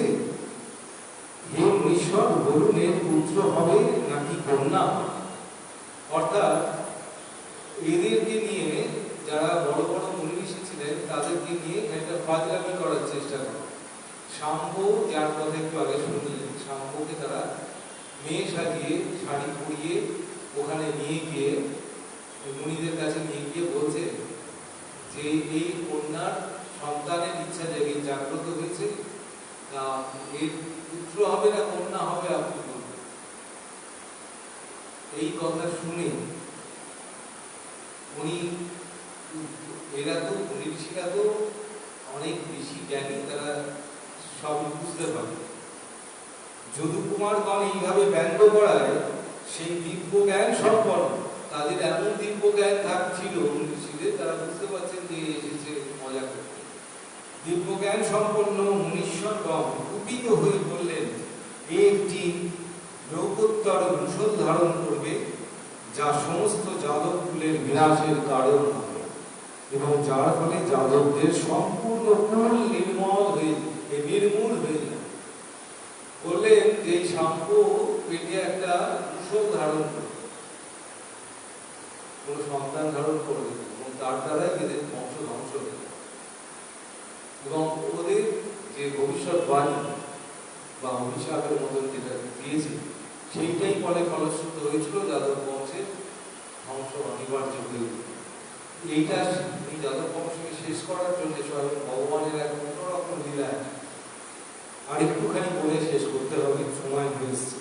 হে মুনীশ্বর, বলুন এর পুত্র হবে নাকি কন্যা? অর্থাৎ এদেরকে নিয়ে, যারা বড় বড় মুনি ঋষি ছিলেন তাদেরকে নিয়ে একটা ফাজলামি করার চেষ্টা করে। শাম্ব, যার কথা একটু আগে শুনলেন, শাম্বকে তারা মেয়ে সাজিয়ে শাড়ি পরিয়ে ওখানে নিয়ে গিয়ে মুনিদের কাছে নিয়ে গিয়ে বলছে যে এই কন্যার সন্তানের ইচ্ছা জাগ্রত হয়েছে, তা এর পুত্র হবে না কন্যা হবে আপনি বলুন। এই কথা শুনে উনি, এরা তো মুনি ঋষিরা তো অনেক বেশি জ্ঞানী, তারা সব বুঝতে পারে। যদুকুমারগণ এইভাবে ব্যঙ্গ করায় সেই দিব্য জ্ঞান সম্পন্ন, তাদের এমন দিব্য জ্ঞান ছিল মুনি ঋষিদের, তারা বুঝতে পারছেন যে এসেছে মজা করতে। দিব্য জ্ঞান সম্পন্ন মুনীশ্বরগণ কুপিত হয়ে বললেন, একটি লোকোত্তর মুষল ধারণ করবে যা সমস্ত যাদব কুলের বিনাশের কারণ হবে। এবং যার ফলে যাদবদের সম্পূর্ণ কুল নির্মূল হয়ে যায়। বললেন যে এই শাম্পু পেটে একটা মুষল ধারণ করে, কোন সন্তান ধারণ করবে এবং তার দ্বারাই এদের বংশ ধ্বংস হয়ে যায়। এবং ওদের যে ভবিষ্যৎবাণী বা অভিশাপের মতন যেটা দিয়েছে সেইটাই ফলে ফলশ্রুত হয়েছিল, যাদব বংশের ধ্বংস অনিবার্য হয়ে। এই যাদব বংশকে শেষ করার জন্য স্বয়ং ভগবানের এক অন্যরকম লীলা আর একটুখানি বলে শেষ করতে হবে, সময় হয়েছে।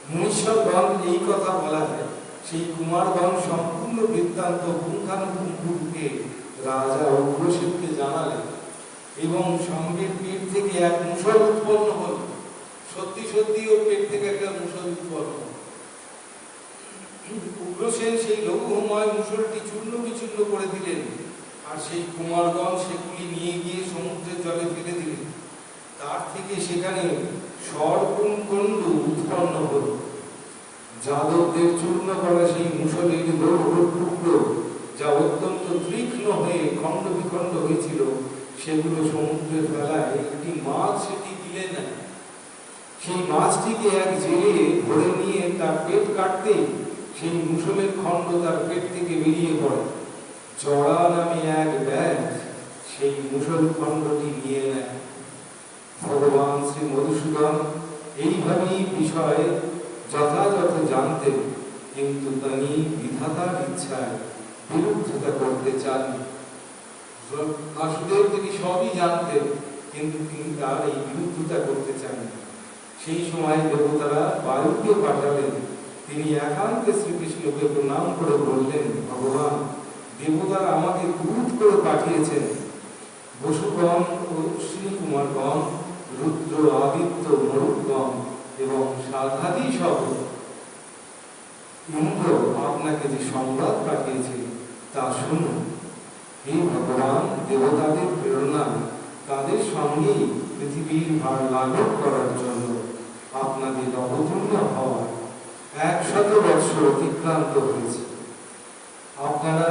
মুনিশ্বরগণ এই কথা বলা হয়, সেই কুমারগণ সম্পূর্ণ বৃত্তান্ত পুঙ্খানুপুঙ্খরূপে রাজা উগ্রসেনকে জানালেন এবং সঙ্গে পেট থেকে এক মুষল উৎপন্ন হল। সত্যি সত্যি ওর পেট থেকে একটা মুষল উৎপন্ন হল। উগ্রসেন সেই লৌহময় মুষলটি চূর্ণ বিচূর্ণ করে দিলেন, আর সেই কুমারগণ সেগুলি নিয়ে গিয়ে সমুদ্রের জলে ফেলে দিলেন। তার থেকে সেখানে সর্পকুণ্ড উৎপন্ন হল। যাদবদের চূর্ণ করা সেই মুষলের লৌহর টুকরো, যা অত্যন্ত তীক্ষ্ণ হয়ে খণ্ড বিখণ্ড হয়েছিল, সেগুলো সমুদ্রে ফেলায় একটি মাছ সেটি গিলে নেয়। সেই মাছটিকে এক জেলে ধরে নিয়ে তার পেট কাটতে সেই মুষলের খণ্ড তার পেট থেকে বেরিয়ে পড়ে। জড়া নামে এক ব্যাগ সেই মুষল খণ্ডটি নিয়ে নেয়। ভগবান শ্রী মধুসূদন এইভাবেই বিষয় যথাযথ জানতেন, কিন্তু তিনি বিধাতার ইচ্ছায় বিরুদ্ধতা করতে চাননি। বাসুদেব তিনি সবই জানতেন, কিন্তু তিনি তার এই বিরুদ্ধতা করতে চাননি। সেই সময় দেবতারা বায়ুকে পাঠালেন। তিনি একান্তে শ্রীকৃষ্ণকে প্রণাম করে বললেন, ভগবান, দেবতারা আমাকে দূত করে পাঠিয়েছেন। বসুগণ ও শ্রীকুমারগণ, রুদ্র, আদিত্য, মরুদ্গণ এবং সাধাদি সহ ইন্দ্র আপনাকে যে সংবাদ পাঠিয়েছে তা শুনুন। হে ভগবান, দেবতাদের প্রেরণা তাদের সঙ্গেই পৃথিবীর ভার লাঘব করার জন্য আপনাদের অবতীর্ণ হওয়ার 100 বৎসর অতিক্রান্ত হয়েছে। আপনারা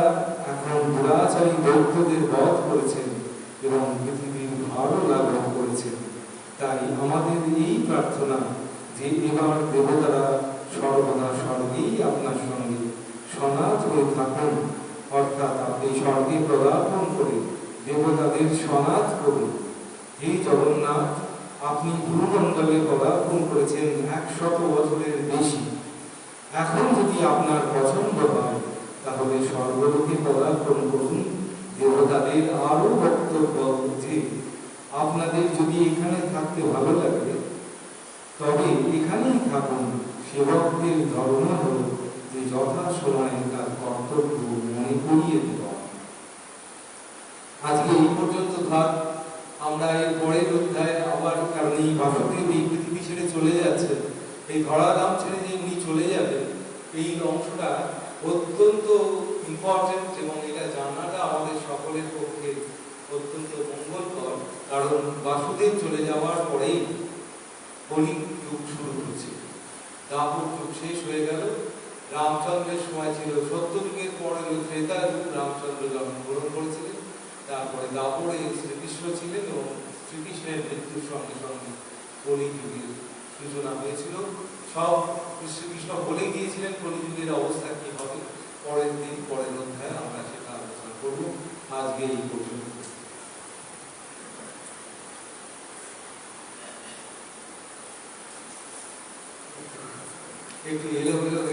এখন দুরাচারী দৈত্যদের বধ করেছেন এবং পৃথিবীর ভারও লাঘব করেছেন। তাই আমাদের এই প্রার্থনা যে এবার দেবতারা সর্বদা স্বর্গেই আপনার সঙ্গে সনাত হয়ে থাকুন, অর্থাৎ আপনি স্বর্গে পদার্পণ করে দেবতাদের সনাত করুন। হে জগন্নাথ, আপনি ভূমণ্ডলে পদার্পণ করেছেন 100 বছরের বেশি। এখন যদি আপনার পছন্দ হয় তাহলে স্বর্গলোকে পদার্পণ করুন। দেবতাদের আরো বক্তব্য যে আপনাদের যদি এখানে থাকতে ভালো লাগে তবে এখানেই থাকুন। সেবকদের ধর্ম হল যে যথা সময়ে তার কর্তব্য মনে করিয়ে দেওয়া। আজকে এই পর্যন্ত থাক। আমরা এর পরের অধ্যায়ে আবার, কারণ এই বাসুদেব এই পৃথিবী ছেড়ে চলে যাচ্ছে, এই ধরাধাম ছেড়ে যে উনি চলে যাবেন, এই অংশটা অত্যন্ত ইম্পর্টেন্ট এবং এটা জানাটা আমাদের সকলের পক্ষে অত্যন্ত মঙ্গলকর। কারণ বাসুদেব চলে যাওয়ার পরেই কলির যুগ শুরু হচ্ছে, দাপর যুগ শেষ হয়ে গেল। রামচন্দ্রের সময় ছিল সত্যযুগের পরে ত্রেতা যুগ, রামচন্দ্র জন্মগ্রহণ করেছিলেন। তারপরে দাপরে শ্রীকৃষ্ণ ছিলেন এবং শ্রীকৃষ্ণের মৃত্যুর সঙ্গে সঙ্গে কলিযুগের সূচনা হয়েছিল। সব শ্রীকৃষ্ণ বলে গিয়েছিলেন কলিযুগের অবস্থা কি হবে। পরের দিন পরের অধ্যায়ে আমরা সেটা আলোচনা করব। আজকে এই পর্যন্ত। একটু এলোমেলো